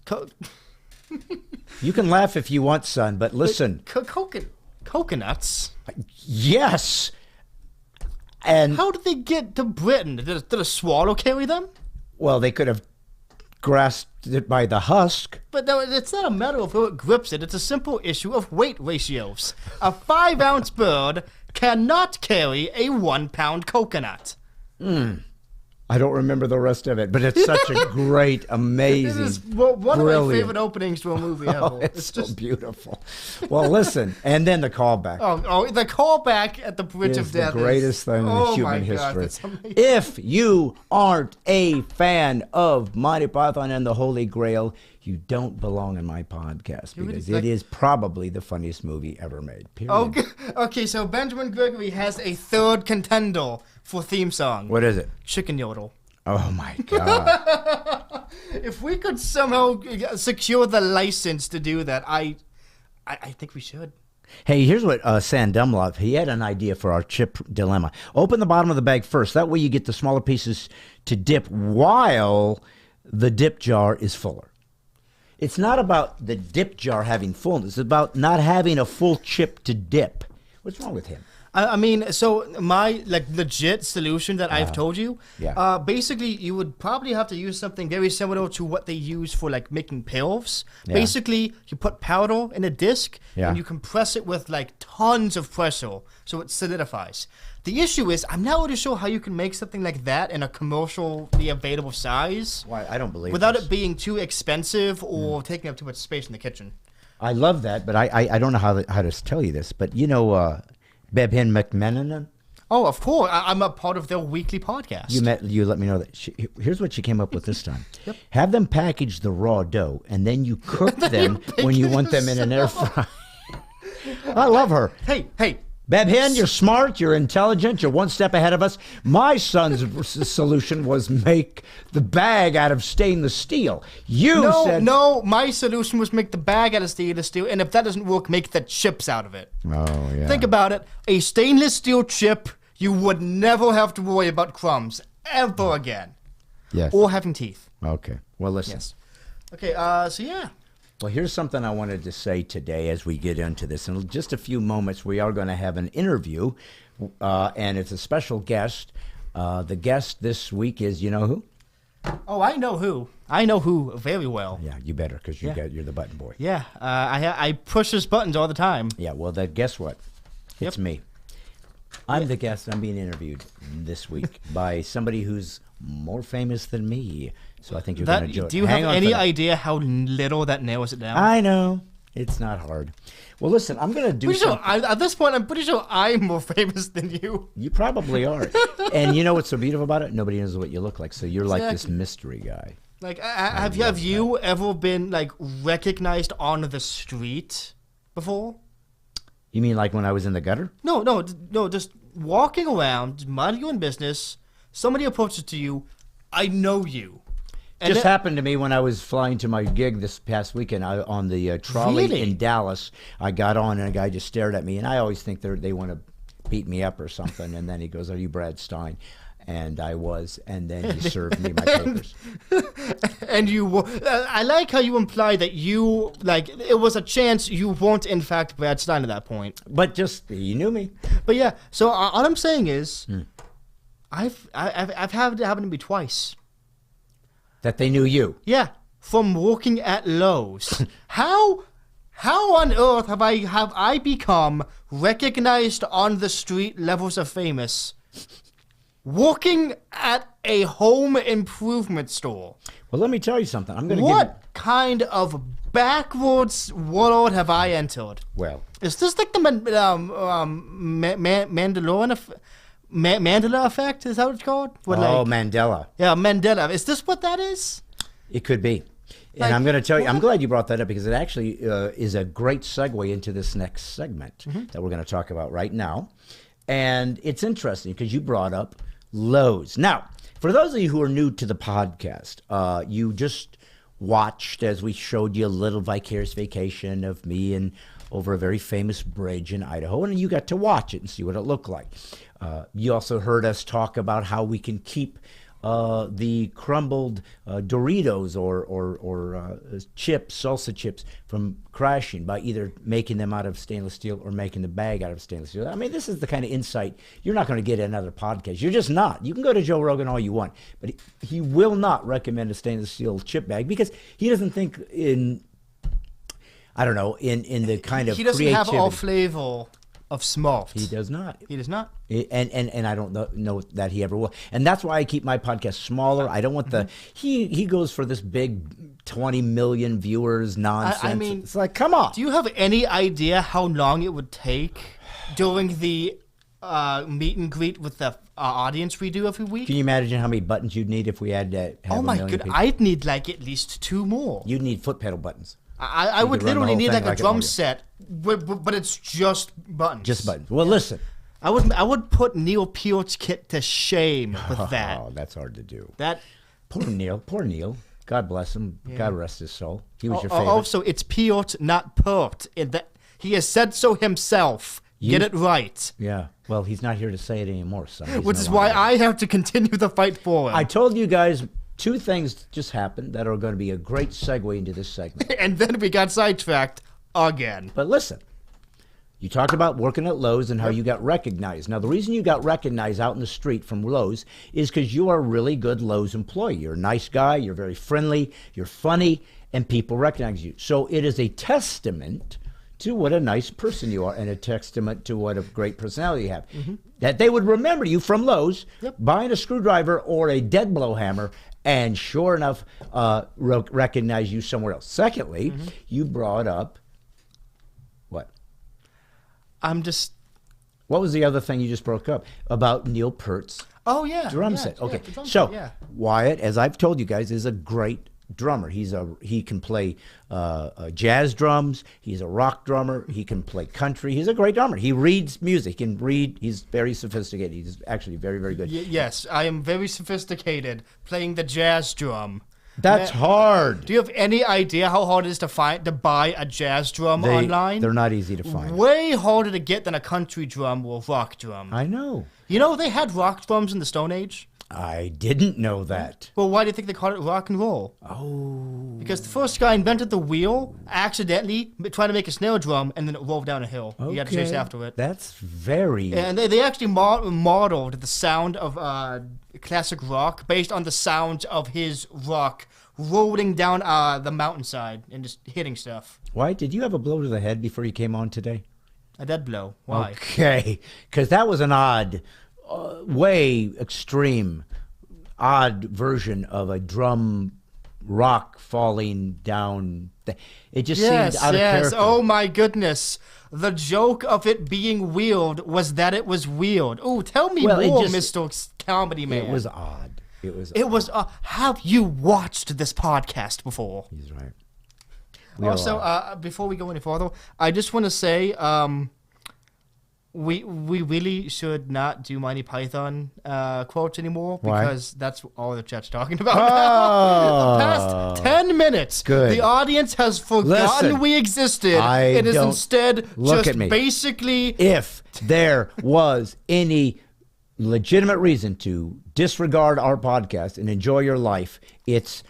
You can laugh if you want, son, but listen. Coconuts? Yes. And how did they get to Britain? Did a swallow carry them? Well, they could have grasped it by the husk. But no, it's not a matter of who it grips it. It's a simple issue of weight ratios. A 5-ounce bird cannot carry a 1-pound coconut. I don't remember the rest of it, but it's such a great, amazing, It is one of my favorite brilliant. openings to a movie ever. Oh, it's so beautiful. Well, listen, and then the callback. The callback at the Bridge Is of Death the greatest thing in oh human my history. God, that's amazing. If you aren't a fan of Monty Python and the Holy Grail, you don't belong in my podcast because it is probably the funniest movie ever made. Period. Okay, so Benjamin Gregory has a third contender for theme song. What is it? Chicken Yodel. Oh my God. If we could somehow secure the license to do that, I think we should. Hey, here's what San Dumlov, he had an idea for our chip dilemma. Open the bottom of the bag first. That way you get the smaller pieces to dip while the dip jar is fuller. It's not about the dip jar having fullness. It's about not having a full chip to dip. What's wrong with him? I mean, so my legit solution that I've told you, basically you would probably have to use something very similar to what they use for making pills. Yeah. Basically, you put powder in a disc Yeah. and you compress it with tons of pressure so it solidifies. The issue is I'm not really sure how you can make something like that in a commercially available size. Why? I don't believe without this. it being too expensive or taking up too much space in the kitchen. I love that, but I don't know how to tell you this. But you know Bebhin McMenamin? Oh, of course. I'm a part of their weekly podcast. You let me know that. Here's what she came up with this time. Yep. Have them package the raw dough, and then you cook them when you want them in an air fryer. I love her. Hey. Bebhin, you're smart, you're intelligent, you're one step ahead of us. My son's solution was make the bag out of stainless steel. You said... No, my solution was make the bag out of stainless steel, and if that doesn't work, make the chips out of it. Oh, yeah. Think about it. A stainless steel chip, you would never have to worry about crumbs ever again. Yes. Or having teeth. Okay. Well, listen. Yes. Okay, so yeah. Well, here's something I wanted to say today as we get into this. In just a few moments, we are going to have an interview, and it's a special guest. The guest this week is, you know who? Oh, I know who. I know who very well. Yeah, you better, because you're the button boy. Yeah, I push his buttons all the time. Yeah, well, guess what? It's me. I'm the guest. I'm being interviewed this week by somebody who's more famous than me. So I think you're going to enjoy it. Do you have any idea how little that narrows it down? I know. It's not hard. Well, listen, I'm going to do something. At this point, I'm pretty sure I'm more famous than you. You probably are. And you know what's so beautiful about it? Nobody knows what you look like. So you're like this Exactly. mystery guy. Have you ever been recognized on the street before? You mean like when I was in the gutter? No, just walking around, just minding your own business. Somebody approaches to you. I know you. And Just happened to me when I was flying to my gig this past weekend on the trolley Really? in Dallas. I got on and a guy just stared at me, and I always think they want to beat me up or something. And then he goes, "Are you Brad Stine?" And I was, and then he served me my papers. And you, I like how you imply that you, it was a chance you weren't in fact Brad Stine at that point. But just he knew me. But yeah, so all I'm saying is, I've had it happen to me twice. That they knew you. Yeah, from working at Lowe's. How on earth have I become recognized on the street levels of famous working at a home improvement store? Well, let me tell you something. I'm going to What kind of backwards world have I entered? Well, Is this like the Mandela effect? Is that what it's called? Mandela. Yeah, Mandela. Is this what that is? It could be. And Like, I'm going to tell you, I'm glad you brought that up because it actually is a great segue into this next segment that we're going to talk about right now. And it's interesting because you brought up Lowe's. Now, for those of you who are new to the podcast, you just watched as we showed you a little Vicarious vacation of me and over a very famous bridge in Idaho, and you got to watch it and see what it looked like. You also heard us talk about how we can keep the crumbled Doritos or chips, salsa chips, from crashing by either making them out of stainless steel or making the bag out of stainless steel. I mean, this is the kind of insight you're not going to get in another podcast. You're just not. You can go to Joe Rogan all you want, but he will not recommend a stainless steel chip bag because he doesn't think in, I don't know, in the kind of he doesn't creativity. have all flavor of smart. He does not. He does not. And I don't know that he ever will. And that's why I keep my podcast smaller. I don't want the he goes for this big 20 million viewers nonsense. I mean, it's like, come on. Do you have any idea how long it would take during the meet and greet with the audience we do every week? Can you imagine how many buttons you'd need if we had to have oh my a million god, people? I'd need like at least 2 more. You'd need foot pedal buttons. I would literally need like a drum set, but it's just buttons. Just buttons. Well, listen. I would put Neil Peart's kit to shame with that. Oh, that's hard to do. That Poor Neil. Poor Neil. God bless him. God rest his soul. He was your favorite. Also, it's Peart, not Pert. He has said so himself. Get it right. Yeah. Well, he's not here to say it anymore, son. Which is why I have to continue the fight for him. I told you guys 2 things just happened that are going to be a great segue into this segment. And then we got sidetracked again. But listen, you talked about working at Lowe's and how you got recognized. Now, the reason you got recognized out in the street from Lowe's is because you are a really good Lowe's employee. You're a nice guy. You're very friendly. You're funny. And people recognize you. So it is a testament to what a nice person you are and a testament to what a great personality you have. That they would remember you from Lowe's buying a screwdriver or a dead blow hammer and sure enough recognize you somewhere else. Secondly, you brought up what? What was the other thing you just broke up about Neil Peart's drum set? Okay, Wyatt, as I've told you guys, is a great drummer. He can play jazz drums. He's a rock drummer. He can play country. He's a great drummer. He reads music. He can read. He's very sophisticated. He's actually very, very good. Yes, I am very sophisticated playing the jazz drum. That's hard. Do you have any idea how hard it is to buy a jazz drum online? They're not easy to find. Way harder to get than a country drum or rock drum. I know. You know, they had rock drums in the Stone Age. I didn't know that. Well, why do you think they called it rock and roll? Oh. Because the first guy invented the wheel accidentally, trying to make a snare drum, and then it rolled down a hill. Okay. You had to chase after it. That's very... And they actually modeled the sound of classic rock based on the sound of his rock rolling down the mountainside and just hitting stuff. Why? Did you have a blow to the head before you came on today? A dead blow. Why? Okay. Because that was an odd... way extreme, odd version of a drum rock falling down. It just seemed out of character. Oh my goodness. The joke of it being weird was that it was weird. Oh, tell me more, Mr. Comedy Man. It was odd. It was. Have you watched this podcast before? He's right. Also, before we go any further, I just want to say, we really should not do Monty Python quotes anymore because that's all the chat's talking about now. The past 10 minutes, the audience has forgotten we existed. It is instead just basically... If there was any legitimate reason to disregard our podcast and enjoy your life, it's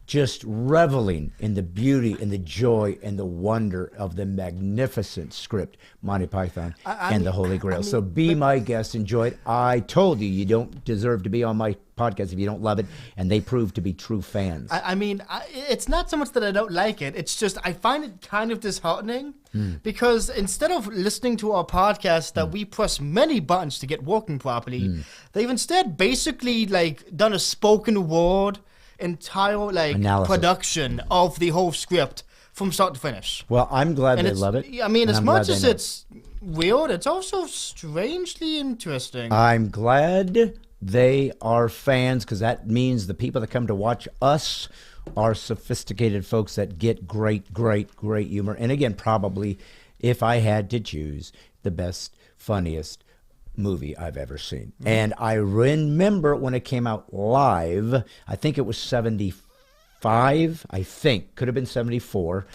just reveling in the beauty and the joy and the wonder of the magnificent script, Monty Python and the Holy Grail. So be my guest, enjoy it. I told you, you don't deserve to be on my podcast if you don't love it, and they prove to be true fans. It's not so much that I don't like it. It's just I find it kind of disheartening because instead of listening to our podcast that we press many buttons to get working properly, they've instead basically done a spoken word entire analysis. Production of the whole script from start to finish. Well, I'm glad they love it. I mean, as much as it's weird, it's also strangely interesting. I'm glad they are fans because that means the people that come to watch us are sophisticated folks that get great, great, great humor. And again, probably, if I had to choose, the best, funniest movie I've ever seen. And I remember when it came out live, I think it was 75, I think. Could have been 74,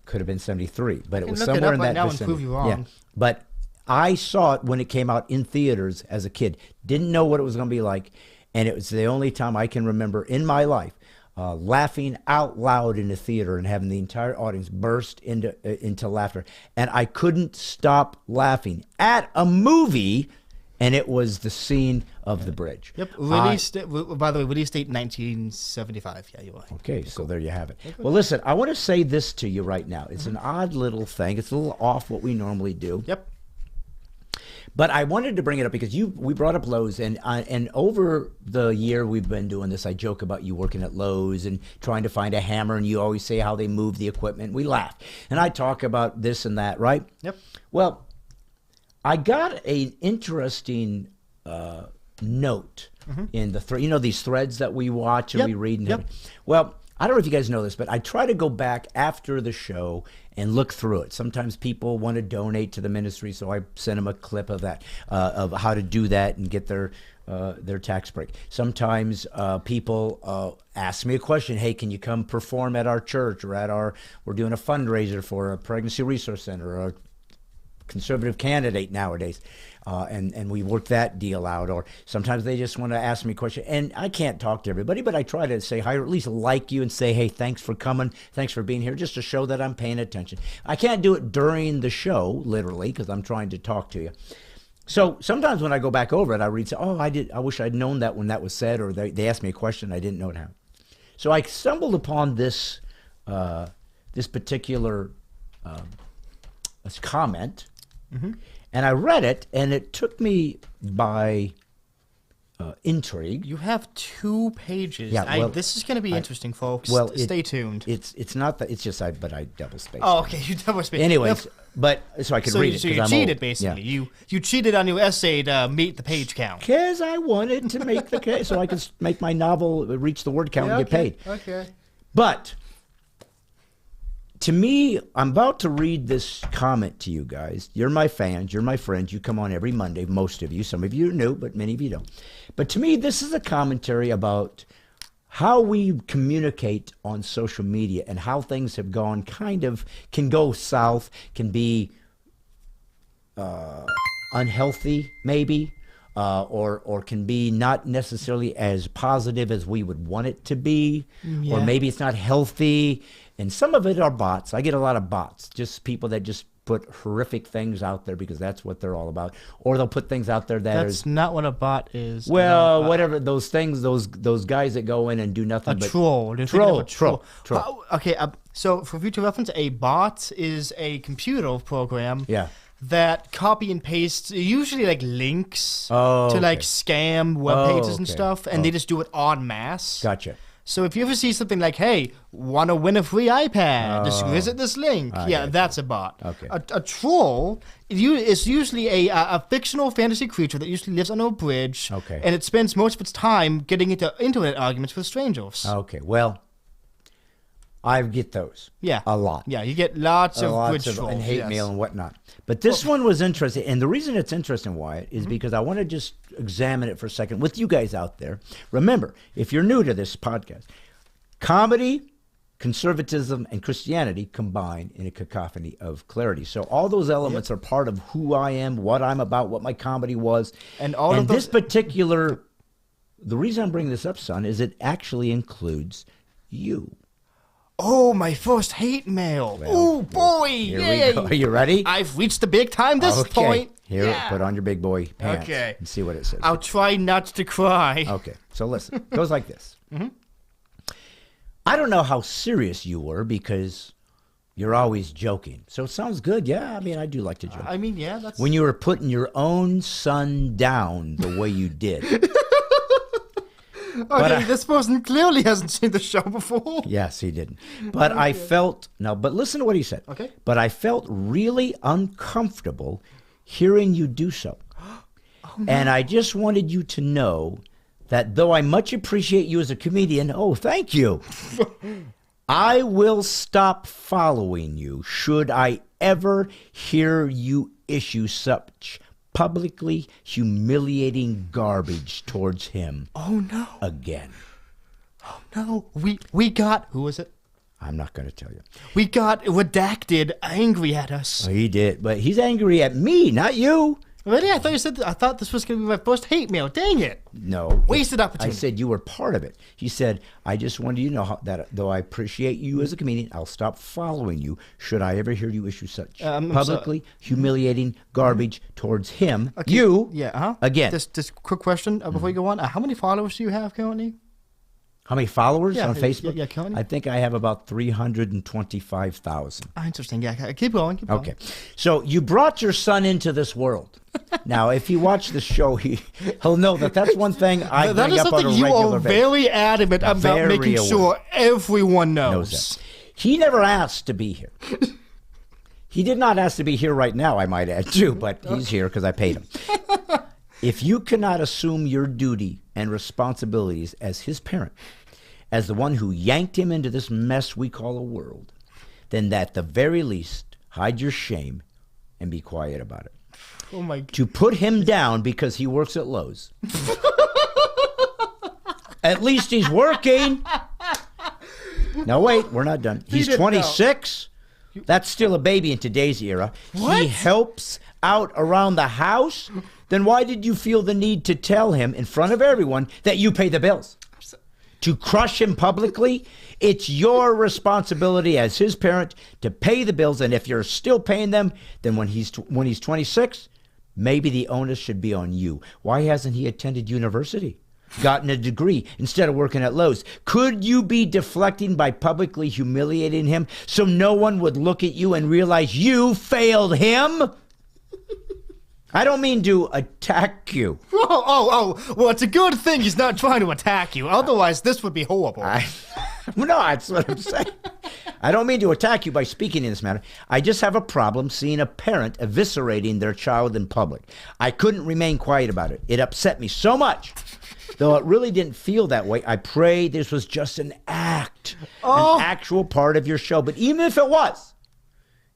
could have been 73, but it was somewhere in that vicinity. Yeah. But I saw it when it came out in theaters as a kid. Didn't know what it was going to be like. And it was the only time I can remember in my life laughing out loud in a theater and having the entire audience burst into laughter. And I couldn't stop laughing at a movie, and it was the scene of the bridge. Yep. Released, by the way, released date 1975. Yeah, you're right. Okay, so there you have it. Well, listen, I want to say this to you right now. It's an odd little thing. It's a little off what we normally do. Yep. But I wanted to bring it up because we brought up Lowe's, and over the year we've been doing this, I joke about you working at Lowe's and trying to find a hammer, and you always say how they move the equipment. We laugh. And I talk about this and that, right? Yep. Well, I got an interesting note in the these threads that we watch and we read. And well, I don't know if you guys know this, but I try to go back after the show and look through it. Sometimes people want to donate to the ministry, so I send them a clip of that, of how to do that and get their tax break. Sometimes people ask me a question, hey, can you come perform at our church or we're doing a fundraiser for a pregnancy resource center or a conservative candidate nowadays, and we work that deal out. Or sometimes they just want to ask me a question, and I can't talk to everybody, but I try to say hi, or at least like you and say, hey, thanks for coming, thanks for being here, just to show that I'm paying attention. I can't do it during the show, literally, because I'm trying to talk to you. So sometimes when I go back over it, I read, oh, I wish I'd known that when that was said, or they asked me a question, I didn't know it happened. So I stumbled upon this particular comment, and I read it, and it took me by intrigue. You have 2 pages. Yeah, well, this is going to be interesting, folks. Well, stay tuned. It's not that. It's just but I double spaced. Oh, okay, you double spaced. Anyways, but so I could read it. So you cheated, basically. Yeah. You cheated on your essay to meet the page count. Because I wanted to make the case so I could make my novel reach the word count and get paid. Okay. But to me, I'm about to read this comment to you guys. You're my fans. You're my friends. You come on every Monday, most of you. Some of you are new, but many of you don't. But to me, this is a commentary about how we communicate on social media and how things have gone can go south, can be unhealthy maybe, or can be not necessarily as positive as we would want it to be, or maybe it's not healthy. And some of it are bots. I get a lot of bots, just people that just put horrific things out there because that's what they're all about. Or they'll put things out there that's not what a bot is. Well, whatever those things, those guys that go in and do nothing but troll. Troll. Okay, so for future reference, a bot is a computer program. Yeah. That copy and paste usually like links to like scam web pages and stuff, and they just do it en masse. Gotcha. So if you ever see something like, hey, want to win a free iPad, just visit this link. That's a bot. Okay. A troll is usually a fictional fantasy creature that usually lives under a bridge. Okay. And it spends most of its time getting into internet arguments with strangers. Okay. Well, I get those. Yeah. A lot. Yeah, you get lots of bridge trolls. And hate mail and whatnot. But this one was interesting. And the reason it's interesting, Wyatt, is because I want to just examine it for a second with you guys out there. Remember, if you're new to this podcast, comedy, conservatism, and Christianity combine in a cacophony of clarity. So all those elements are part of who I am, what I'm about, what my comedy was. And all of this particular, the reason I'm bringing this up, son, is it actually includes you. Oh, my first hate mail. Well, oh, boy. Here we go. Are you ready? I've reached the big time this point. Here, put on your big boy pants and see what it says. I'll try not to cry. Okay, so listen. It goes like this. I don't know how serious you were because you're always joking. So it sounds good. Yeah, I mean, I do like to joke. I mean, yeah, that's... When you were putting your own son down the way you did. Okay, this person clearly hasn't seen the show before. Yes, he didn't. But I felt, but listen to what he said. Okay. But I felt really uncomfortable hearing you do so. Oh, no. And I just wanted you to know that though I much appreciate you as a comedian, thank you, I will stop following you should I ever hear you issue such publicly humiliating garbage towards him. Oh no! Again. Oh no! We got, who was it? I'm not going to tell you. We got Redacted angry at us. He did, but he's angry at me, not you. Really? I thought this was going to be my first hate mail. Dang it. No. Wasted opportunity. I said you were part of it. He said, I just wanted you to know that though I appreciate you as a comedian, I'll stop following you should I ever hear you issue such publicly humiliating garbage towards him. Okay. You, again. Just quick question before you go on. How many followers do you have currently? How many followers on Facebook? Yeah, currently. I think I have about 325,000. Interesting. Yeah, keep going. Okay. So you brought your son into this world. Now, if he watched the show, he'll know that that's one thing I bring up on a regular basis. That is something you are very adamant about making sure everyone knows that. He never asked to be here. He did not ask to be here right now, I might add, too, but he's here because I paid him. If you cannot assume your duty and responsibilities as his parent, as the one who yanked him into this mess we call a world, then at the very least, hide your shame and be quiet about it. Oh my God. To put him down because he works at Lowe's. At least he's working. Now wait, we're not done. He's 26. That's still a baby in today's era. What? He helps out around the house. Then why did you feel the need to tell him in front of everyone that you pay the bills? To crush him publicly? It's your responsibility as his parent to pay the bills, and if you're still paying them, then when he's 26, maybe the onus should be on you. Why hasn't he attended university? Gotten a degree instead of working at Lowe's? Could you be deflecting by publicly humiliating him so no one would look at you and realize you failed him? I don't mean to attack you. Well, it's a good thing he's not trying to attack you. Otherwise, this would be horrible. No, that's what I'm saying. I don't mean to attack you by speaking in this matter. I just have a problem seeing a parent eviscerating their child in public. I couldn't remain quiet about it. It upset me so much. Though it really didn't feel that way, I pray this was just an act, an actual part of your show. But even if it was,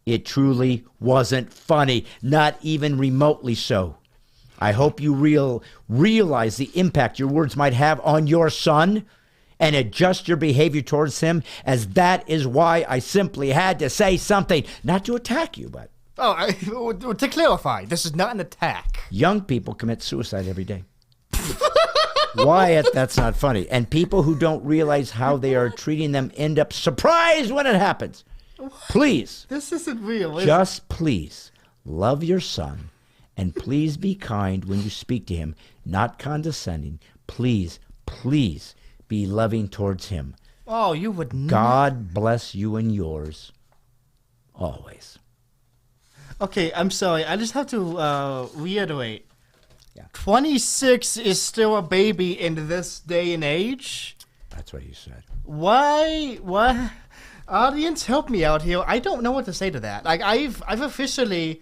it truly wasn't funny, not even remotely so. I hope you realize the impact your words might have on your son and adjust your behavior towards him, as that is why I simply had to say something, not to attack you, but... To clarify, this is not an attack. Young people commit suicide every day. Wyatt, that's not funny. And people who don't realize how they are treating them end up surprised when it happens. Please. This isn't real. Just please love your son, and please be kind when you speak to him, not condescending. Please, please be loving towards him. Oh, you would not. God bless you and yours always. Okay, I'm sorry. I just have to reiterate. Yeah. 26 is still a baby in this day and age? That's what he said. Why? What? Audience, help me out here. I don't know what to say to that. Like, I've officially...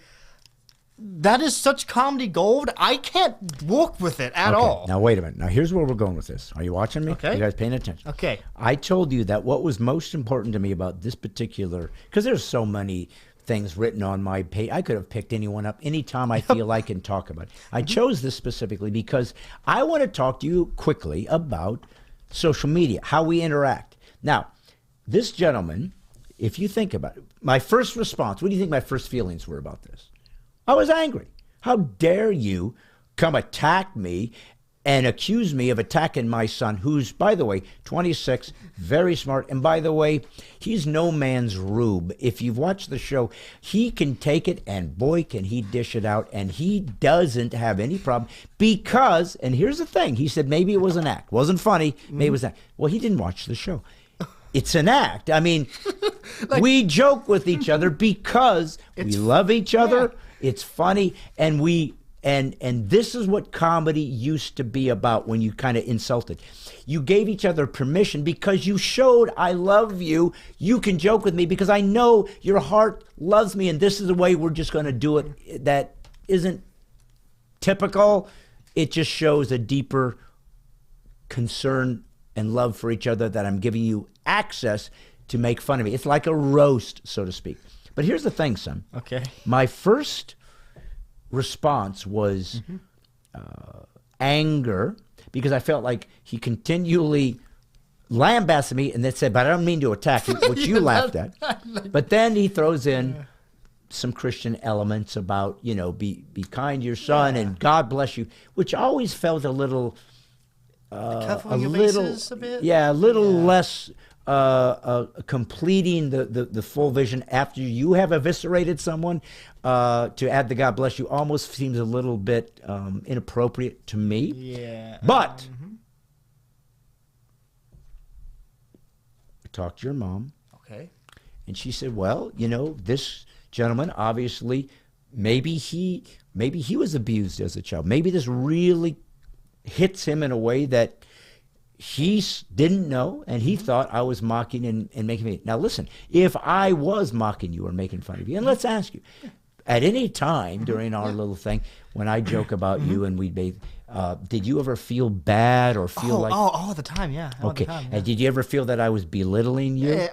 That is such comedy gold. I can't work with it at all. Now, wait a minute. Now, here's where we're going with this. Are you watching me? Okay. You guys paying attention? Okay. I told you that what was most important to me about this particular... Because there's so many things written on my page. I could have picked anyone up anytime I feel like and talk about it. I chose this specifically because I want to talk to you quickly about social media, how we interact. Now... This gentleman, if you think about it, my first response, what do you think my first feelings were about this? I was angry. How dare you come attack me and accuse me of attacking my son, who's, by the way, 26, very smart. And by the way, he's no man's rube. If you've watched the show, he can take it and boy, can he dish it out. And he doesn't have any problem because, and here's the thing, he said maybe it was an act. Wasn't funny, maybe it was an act. Well, he didn't watch the show. It's an act. I mean, we joke with each other because we love each other. Yeah. It's funny, and and this is what comedy used to be about when you kind of insulted. You gave each other permission because you showed I love you. You can joke with me because I know your heart loves me, and this is the way we're just going to do it. That isn't typical. It just shows a deeper concern and love for each other that I'm giving you access to make fun of me. It's like a roast, so to speak. But here's the thing, son. Okay. My first response was anger because I felt like he continually lambasted me and then said, but I don't mean to attack you, which you laughed at. But then he throws in some Christian elements about, you know, be kind to your son and God bless you, which always felt a little, Covering your bases a bit? yeah, a little less completing the full vision after you have eviscerated someone. To add the God bless you almost seems a little bit inappropriate to me. Yeah. But I talked to your mom. Okay. And she said, well, you know, this gentleman, obviously, maybe he was abused as a child. Maybe this really hits him in a way that he didn't know, and he thought I was mocking and making me. Now, listen, if I was mocking you or making fun of you, and let's ask you, at any time during our little thing, when I joke about you and we bathe, did you ever feel bad or feel like... Oh, all the time, yeah. All okay. the time, And did you ever feel that I was belittling you?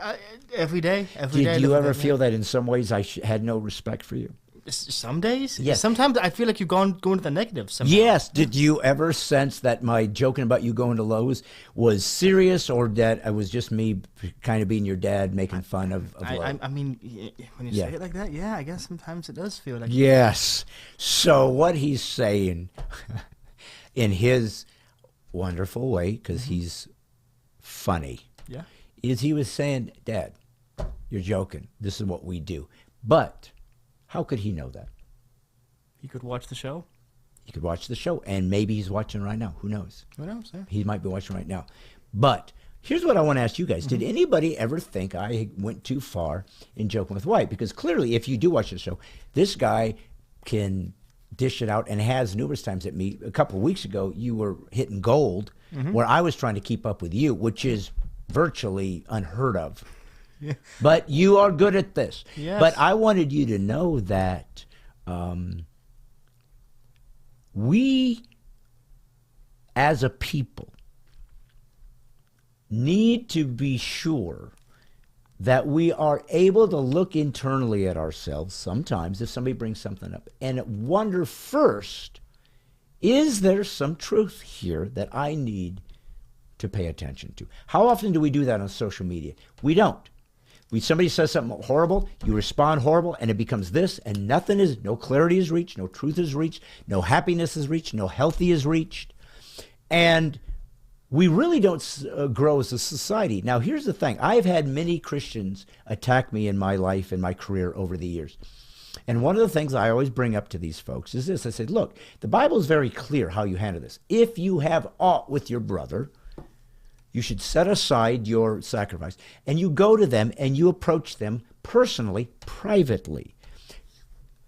Every day. Did you ever feel that in some ways I had no respect for you? Some days? Yes. Sometimes I feel like you're going to the negative somehow. Yes. Did you ever sense that my joking about you going to Lowe's was serious, or that it was just me kind of being your dad making fun of Lowe's? I mean, when you say it like that, yeah, I guess sometimes it does feel like... Yes. So what he's saying in his wonderful way, because he's funny, is he was saying, Dad, you're joking. This is what we do. But how could he know that? He could watch the show. He could watch the show, and maybe he's watching right now. Who knows? Who knows? Yeah. He might be watching right now. But here's what I want to ask you guys. Did anybody ever think I went too far in joking with Wyatt? Because clearly, if you do watch the show, this guy can dish it out and has numerous times at me. A couple of weeks ago, you were hitting gold where I was trying to keep up with you, which is virtually unheard of. Yeah. But you are good at this. Yes. But I wanted you to know that we, as a people, need to be sure that we are able to look internally at ourselves sometimes if somebody brings something up and wonder first, is there some truth here that I need to pay attention to? How often do we do that on social media? We don't. Somebody says something horrible, you respond horrible, and it becomes this, and no clarity is reached, no truth is reached, no happiness is reached, no healthy is reached. And we really don't grow as a society. Now, here's the thing. I've had many Christians attack me in my life and my career over the years. And one of the things I always bring up to these folks is this. I said, look, the Bible is very clear how you handle this. If you have aught with your brother, you should set aside your sacrifice, and you go to them and you approach them personally, privately.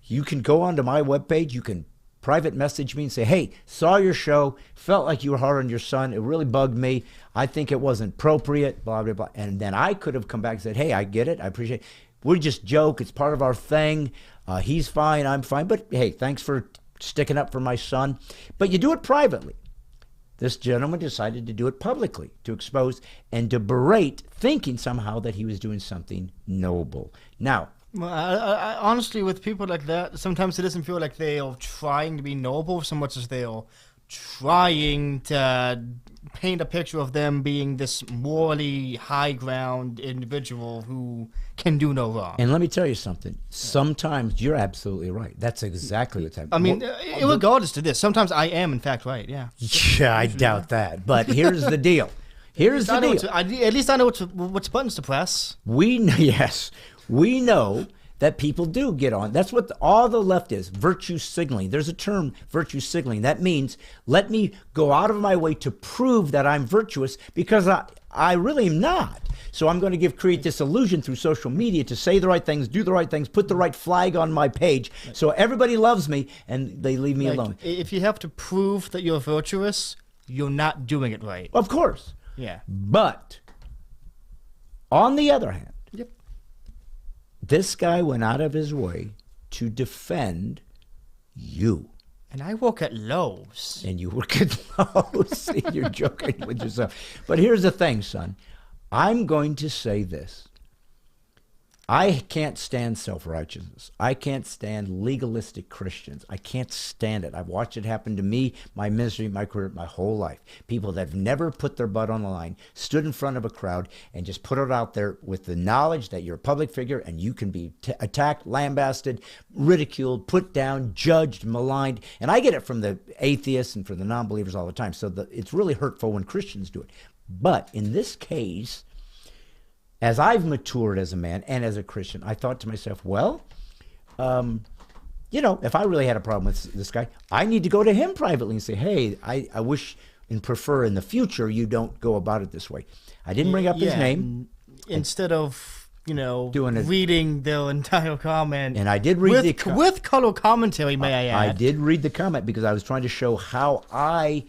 You can go onto my webpage, you can private message me and say, hey, saw your show, felt like you were hard on your son, it really bugged me, I think it wasn't appropriate, blah, blah, blah. And then I could have come back and said, hey, I get it, I appreciate it. We just joke, it's part of our thing, he's fine, I'm fine, but hey, thanks for sticking up for my son. But you do it privately. This gentleman decided to do it publicly, to expose and to berate, thinking somehow that he was doing something noble. Now, well, I honestly, with people like that, sometimes it doesn't feel like they are trying to be noble so much as they are trying to paint a picture of them being this morally high ground individual who can do no wrong. And let me tell you something. Sometimes you're absolutely right. That's exactly what's happening. I mean, regardless to this, sometimes I am in fact right. Yeah. Yeah, I doubt that. But here's the deal. Here's the deal. At least I know which buttons to press. We know that people do get on. That's what all the left is, virtue signaling. There's a term, virtue signaling. That means let me go out of my way to prove that I'm virtuous because I really am not. So I'm going to create this illusion through social media to say the right things, do the right things, put the right flag on my page so everybody loves me and they leave me alone. If you have to prove that you're virtuous, you're not doing it right. Of course. Yeah. But on the other hand, this guy went out of his way to defend you. And I work at Lowe's. And you work at Lowe's. You're joking with yourself. But here's the thing, son. I'm going to say this. I can't stand self-righteousness. I can't stand legalistic Christians. I can't stand it. I've watched it happen to me, my ministry, my career, my whole life. People that have never put their butt on the line, stood in front of a crowd, and just put it out there with the knowledge that you're a public figure and you can be attacked, lambasted, ridiculed, put down, judged, maligned. And I get it from the atheists and from the non-believers all the time. So it's really hurtful when Christians do it. But in this case, as I've matured as a man and as a Christian, I thought to myself, well, if I really had a problem with this guy, I need to go to him privately and say, hey, I wish and prefer in the future you don't go about it this way. I didn't bring up his name. Instead of, reading the entire comment. And I did read with color commentary, may I add. I did read the comment because I was trying to show how I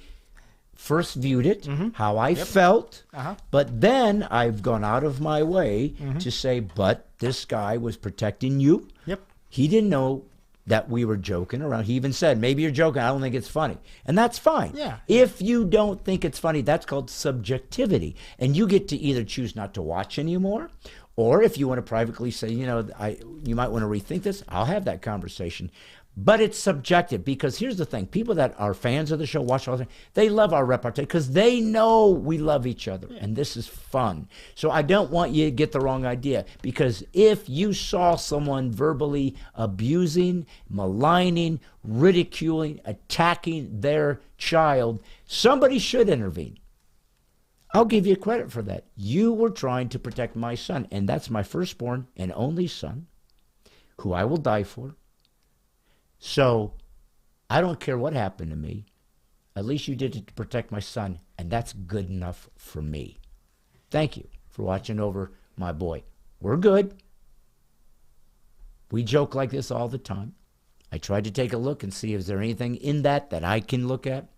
first viewed it, how I felt, but then I've gone out of my way to say, but this guy was protecting you. Yep. He didn't know that we were joking around. He even said, maybe you're joking, I don't think it's funny. And that's fine. Yeah. If you don't think it's funny, that's called subjectivity. And you get to either choose not to watch anymore, or if you want to privately say, you might want to rethink this, I'll have that conversation. But it's subjective, because here's the thing. People that are fans of the show, watch all the time, they love our repartee because they know we love each other, and this is fun. So I don't want you to get the wrong idea, because if you saw someone verbally abusing, maligning, ridiculing, attacking their child, somebody should intervene. I'll give you credit for that. You were trying to protect my son, and that's my firstborn and only son, who I will die for. So I don't care what happened to me. At least you did it to protect my son, and that's good enough for me. Thank you for watching over my boy. We're good. We joke like this all the time. I tried to take a look and see if there's anything in that I can look at.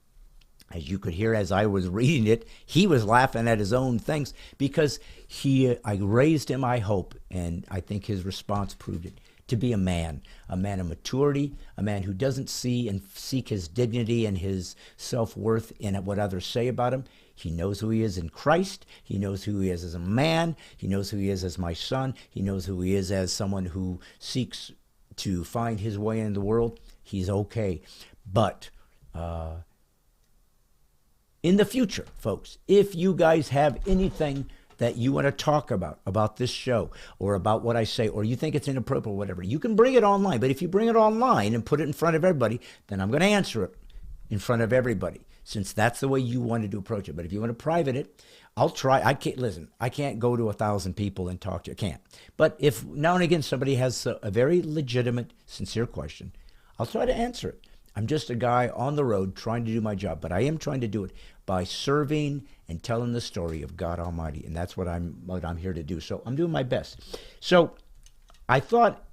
As you could hear as I was reading it, he was laughing at his own things because I raised him, I hope, and I think his response proved it, to be a man of maturity, a man who doesn't see and seek his dignity and his self-worth in what others say about him. He knows who he is in Christ. He knows who he is as a man. He knows who he is as my son. He knows who he is as someone who seeks to find his way in the world. He's okay. But in the future, folks, if you guys have anything that you want to talk about this show, or about what I say, or you think it's inappropriate or whatever, you can bring it online. But if you bring it online and put it in front of everybody, then I'm going to answer it in front of everybody, since that's the way you wanted to approach it. But if you want to private it, I'll try. I can't go to 1,000 people and talk to you. I can't. But if now and again somebody has a very legitimate, sincere question, I'll try to answer it. I'm just a guy on the road trying to do my job, but I am trying to do it by serving and telling the story of God Almighty, and that's what I'm here to do. So I'm doing my best. So I thought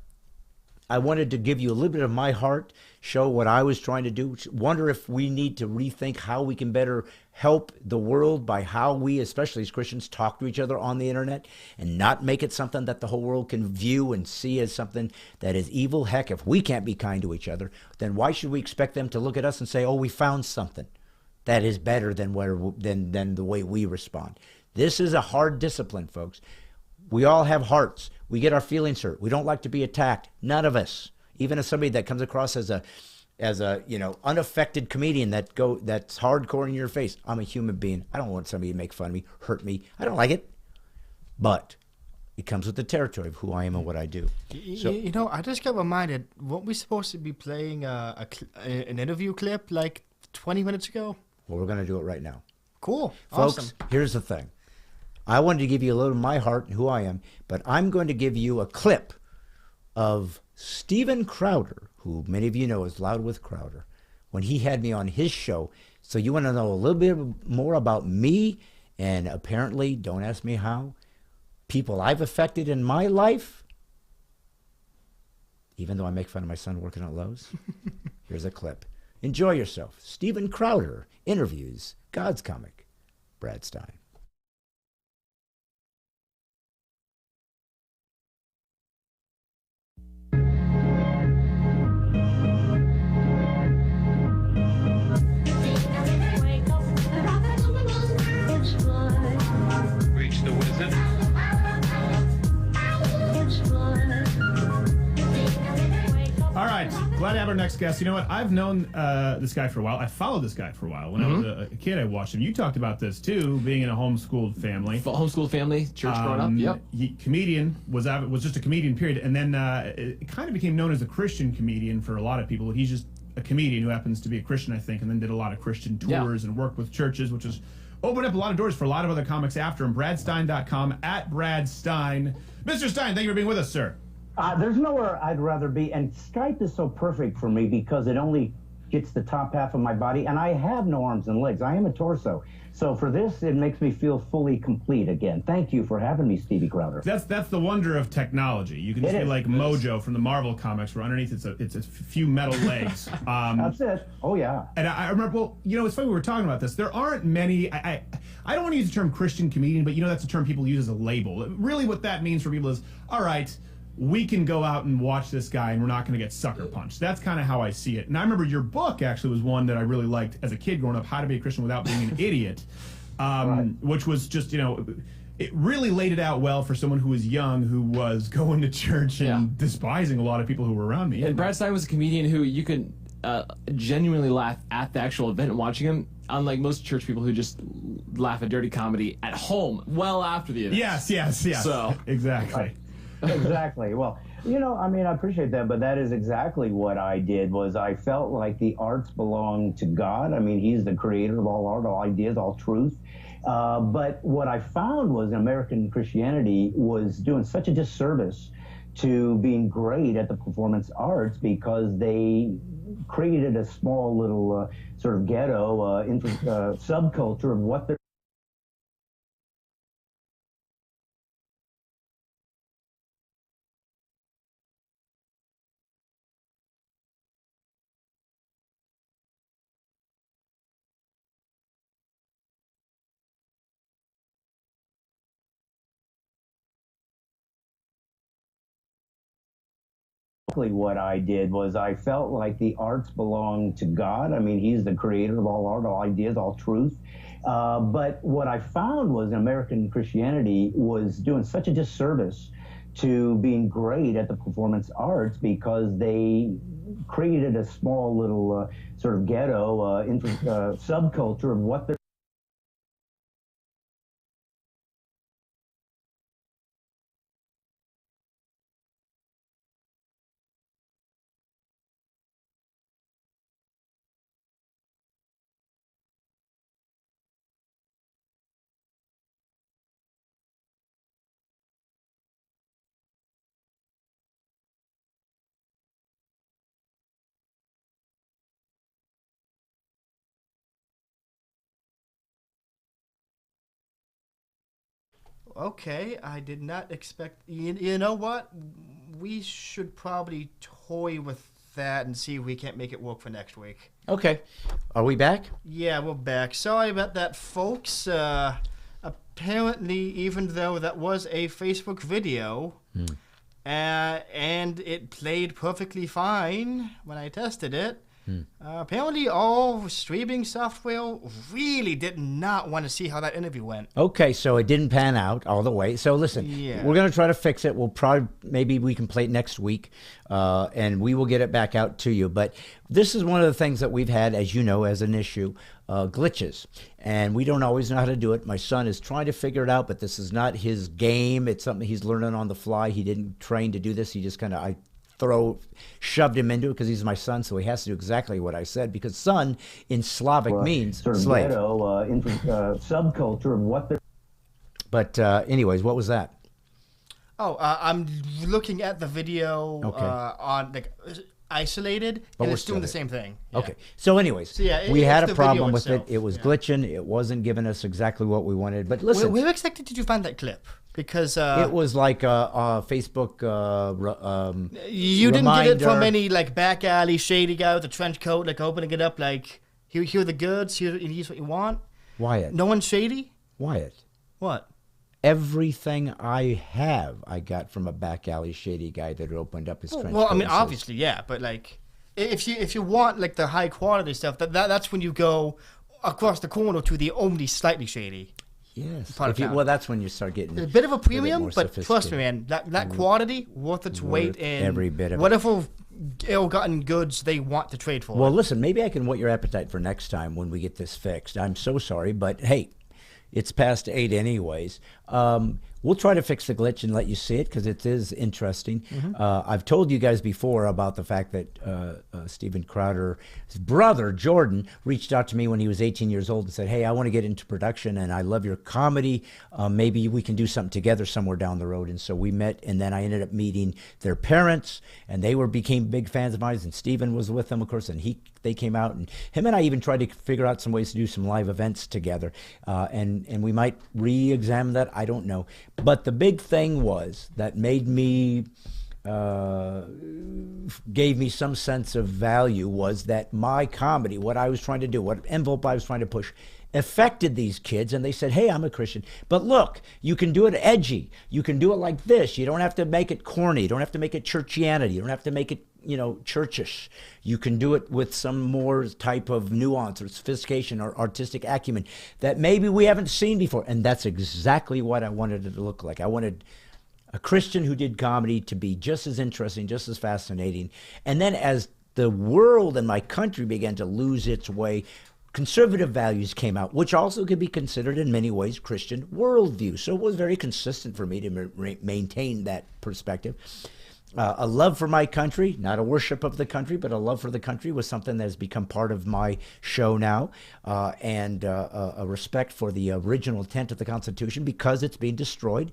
I wanted to give you a little bit of my heart, show what I was trying to do, wonder if we need to rethink how we can better help the world by how we, especially as Christians, talk to each other on the internet, and not make it something that the whole world can view and see as something that is evil. Heck, if we can't be kind to each other, then why should we expect them to look at us and say, oh, we found something that is better than the way we respond? This is a hard discipline, folks. We all have hearts. We get our feelings hurt. We don't like to be attacked. None of us. Even as somebody that comes across as a unaffected comedian that's hardcore in your face. I'm a human being. I don't want somebody to make fun of me, hurt me. I don't like it. But it comes with the territory of who I am and what I do. So, I just got reminded, weren't we supposed to be playing an interview clip like 20 minutes ago? Well, we're going to do it right now. Cool. Folks, awesome. Here's the thing. I wanted to give you a little of my heart and who I am, but I'm going to give you a clip of Steven Crowder, who many of you know is Loud with Crowder, when he had me on his show. So you want to know a little bit more about me, and apparently, don't ask me how, people I've affected in my life, even though I make fun of my son working at Lowe's. Here's a clip. Enjoy yourself. Steven Crowder interviews God's comic, Brad Stine. Reach the wizard. our next guest. You know what? I've known this guy for a while. I followed this guy for a while. When I was a kid, I watched him. You talked about this, too, being in a homeschooled family. Homeschooled family, church growing up, yep. Comedian, was just a comedian, period. And then it kind of became known as a Christian comedian for a lot of people. He's just a comedian who happens to be a Christian, I think, and then did a lot of Christian tours and worked with churches, which has opened up a lot of doors for a lot of other comics after him. BradStine.com, @BradStine. Mr. Stine, thank you for being with us, sir. There's nowhere I'd rather be, and Skype is so perfect for me because it only gets the top half of my body, and I have no arms and legs. I am a torso. So for this, it makes me feel fully complete again. Thank you for having me, Stevie Crowder. That's the wonder of technology. You can just be like Mojo from the Marvel comics, where underneath it's a few metal legs. That's it. Oh, yeah. And I remember, well, you know, it's funny we were talking about this. There aren't many, I don't want to use the term Christian comedian, but you know that's a term people use as a label. Really what that means for people is, all right, we can go out and watch this guy and we're not going to get sucker punched. That's kind of how I see it. And I remember your book actually was one that I really liked as a kid growing up, How to Be a Christian Without Being an Idiot, which was just, you know, it really laid it out well for someone who was young, who was going to church and despising a lot of people who were around me. And Brad Stine was a comedian who you could genuinely laugh at the actual event and watching him, unlike most church people who just laugh at dirty comedy at home well after the event. Yes. So exactly. Right. Exactly. Well, you know, I mean, I appreciate that, but that is exactly what I did. Was I felt like the arts belong to God. I mean, He's the creator of all art, all ideas, all truth. But what I found was American Christianity was doing such a disservice to being great at the performance arts because they created a small little sort of ghetto subculture of what they're what I did was I felt like the arts belong to God. I mean, He's the creator of all art, all ideas, all truth. But what I found was American Christianity was doing such a disservice to being great at the performance arts because they created a small little sort of ghetto subculture of what they're Okay, I did not expect. You know what? We should probably toy with that and see if we can't make it work for next week. Okay. Are we back? Yeah, we're back. Sorry about that, folks. Apparently, even though that was a Facebook video, and it played perfectly fine when I tested it, apparently all streaming software really did not want to see how that interview went. Okay, so it didn't pan out all the way. So listen, we're going to try to fix it. We'll probably, maybe we can play it next week, and we will get it back out to you. But this is one of the things that we've had, as you know, as an issue, glitches. And we don't always know how to do it. My son is trying to figure it out, but this is not his game. It's something he's learning on the fly. He didn't train to do this. He just kind of, shoved him into it because he's my son, so he has to do exactly what I said, because son in Slavic means sort of slave. Ghetto, subculture of what they're... But anyways, what was that? Oh, I'm looking at the video on like isolated, and it's doing the same thing. Yeah. Okay. So anyways, So, yeah, we had it's a the problem video with itself. it. It was Yeah. glitching. It wasn't giving us exactly what we wanted. But listen, Where exactly did you find that clip? Because it was like a Facebook you didn't get it from reminder. any like back alley shady guy with a trench coat, like opening it up like here are the goods, here's what you want. Wyatt. No one's shady. Wyatt. What? Everything I have, I got from a back alley shady guy that opened up his trench Well, coat I mean, and says, obviously, yeah, but like, if you want like the high quality stuff, that's when you go across the corner to the only slightly shady. yes. part of town. Well, that's when you start getting A bit of a premium, more but trust me, sophisticated. man, that quality worth its weight in every bit of it. whatever ill-gotten goods they want to trade for. Well, listen, maybe I can whet your appetite for next time when we get this fixed. I'm so sorry, but hey, it's past 8 anyways. We'll try to fix the glitch and let you see it because it is interesting. I've told you guys before about the fact that Steven Crowder's brother, Jordan, reached out to me when he was 18 years old and said, hey, I want to get into production and I love your comedy. Maybe we can do something together somewhere down the road. And so we met, and then I ended up meeting their parents, and they became big fans of mine, and Steven was with them, of course, and they came out, and him and I even tried to figure out some ways to do some live events together, and we might re-examine that. I don't know. But the big thing was that made me, gave me some sense of value was that my comedy, what I was trying to do, what envelope I was trying to push, affected these kids, and they said, hey, I'm a Christian, but look, you can do it edgy. You can do it like this. You don't have to make it corny. You don't have to make it churchianity. You don't have to make it, churchish. You can do it with some more type of nuance or sophistication or artistic acumen that maybe we haven't seen before. And that's exactly what I wanted it to look like. I wanted a Christian who did comedy to be just as interesting, just as fascinating. And then as the world and my country began to lose its way, conservative values came out, which also could be considered in many ways Christian worldview. So it was very consistent for me to maintain that perspective. A love for my country, not a worship of the country, but a love for the country was something that has become part of my show now, and a respect for the original intent of the Constitution because it's being destroyed.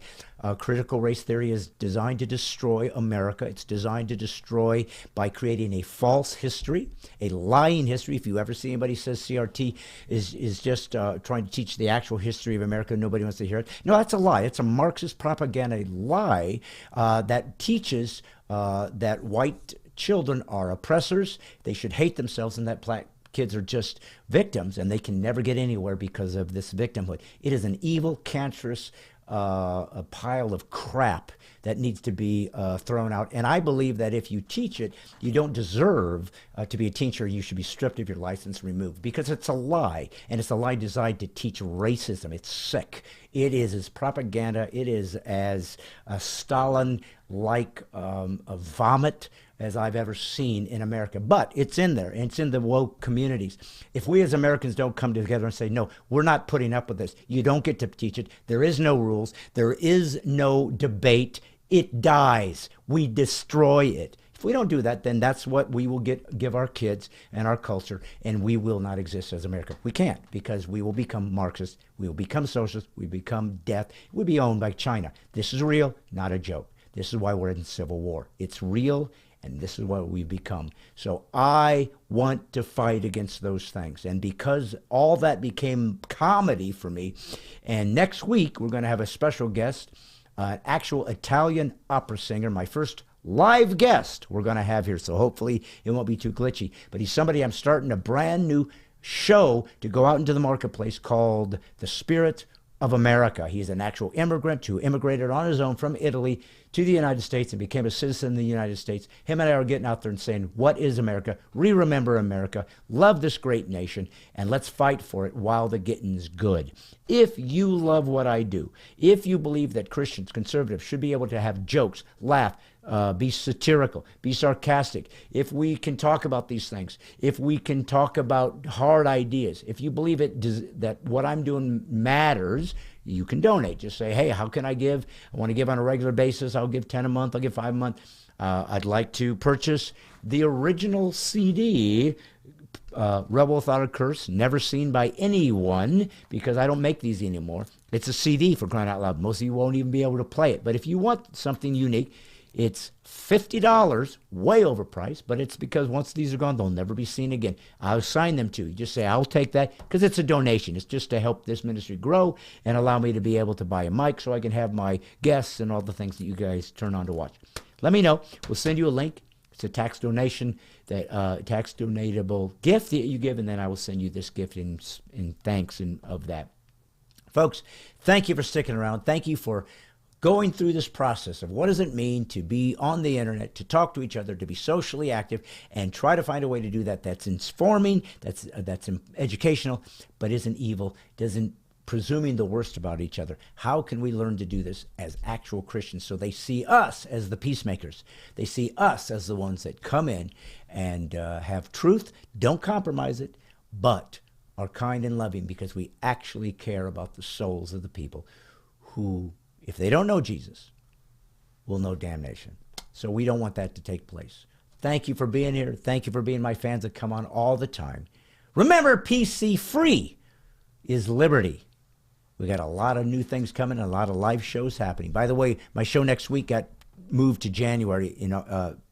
Critical race theory is designed to destroy America. It's designed to destroy by creating a false history, a lying history. If you ever see anybody says CRT is just trying to teach the actual history of America, nobody wants to hear it. No, that's a lie. It's a Marxist propaganda lie that teaches that white children are oppressors. They should hate themselves, and that black kids are just victims, and they can never get anywhere because of this victimhood. It is an evil, cancerous a pile of crap that needs to be thrown out. And I believe that if you teach it, you don't deserve to be a teacher. You should be stripped of your license, removed, because it's a lie. And it's a lie designed to teach racism. It's sick. It is as propaganda. It is as a Stalin-like a vomit as I've ever seen in America. But it's in there, and it's in the woke communities. If we as Americans don't come together and say, no, we're not putting up with this, you don't get to teach it, there is no rules, there is no debate, it dies. We destroy it. If we don't do that, then that's what we will give our kids and our culture, and we will not exist as America. We can't, because we will become Marxist, we will become socialist, we become death, we'll be owned by China. This is real, not a joke. This is why we're in civil war. It's real, and this is what we've become. So I want to fight against those things. And because all that became comedy for me, and next week we're going to have a special guest, an actual Italian opera singer, my first live guest we're going to have here. So hopefully it won't be too glitchy. But he's somebody I'm starting a brand new show to go out into the marketplace called The Spirit of America. He's an actual immigrant who immigrated on his own from Italy to the United States and became a citizen of the United States. Him and I are getting out there and saying, what is America? Remember America. Love this great nation, and let's fight for it while the getting's good. If you love what I do, if you believe that Christians, conservatives, should be able to have jokes, laugh, be satirical, be sarcastic, if we can talk about these things, if we can talk about hard ideas, if you believe that what I'm doing matters, you can donate. Just say, hey, how can I give? I want to give on a regular basis. I'll give 10 a month. I'll give 5 a month. I'd like to purchase the original CD, Rebel Without a Curse, never seen by anyone, because I don't make these anymore. It's a CD, for crying out loud. Most of you won't even be able to play it. But if you want something unique, it's $50, way overpriced, but it's because once these are gone, they'll never be seen again. I'll assign them to you. Just say, I'll take that, because it's a donation. It's just to help this ministry grow and allow me to be able to buy a mic so I can have my guests and all the things that you guys turn on to watch. Let me know. We'll send you a link. It's a tax donation, tax donatable gift that you give, and then I will send you this gift in thanks of that. Folks, thank you for sticking around. Thank you for going through this process of what does it mean to be on the internet, to talk to each other, to be socially active, and try to find a way to do that that's informing, that's educational, but isn't evil, doesn't presuming the worst about each other. How can we learn to do this as actual Christians so they see us as the peacemakers? They see us as the ones that come in and have truth, don't compromise it, but are kind and loving because we actually care about the souls of the people who, if they don't know Jesus, will know damnation. So we don't want that to take place. Thank you for being here. Thank you for being my fans that come on all the time. Remember, PC free is liberty. We got a lot of new things coming, a lot of live shows happening. By the way, my show next week got moved to January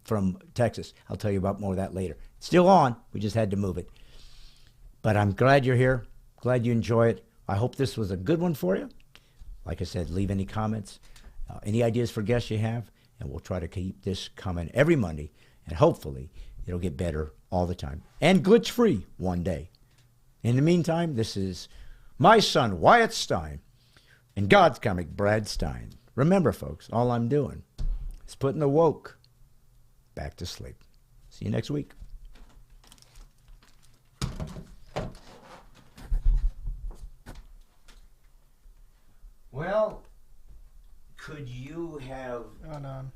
from Texas. I'll tell you about more of that later. It's still on. We just had to move it. But I'm glad you're here. Glad you enjoy it. I hope this was a good one for you. Like I said, leave any comments, any ideas for guests you have, and we'll try to keep this coming every Monday, and hopefully it'll get better all the time and glitch-free one day. In the meantime, this is my son, Wyatt Stine, and God's comic, Brad Stine. Remember, folks, all I'm doing is putting the woke back to sleep. See you next week. Well, could you have... Oh, no.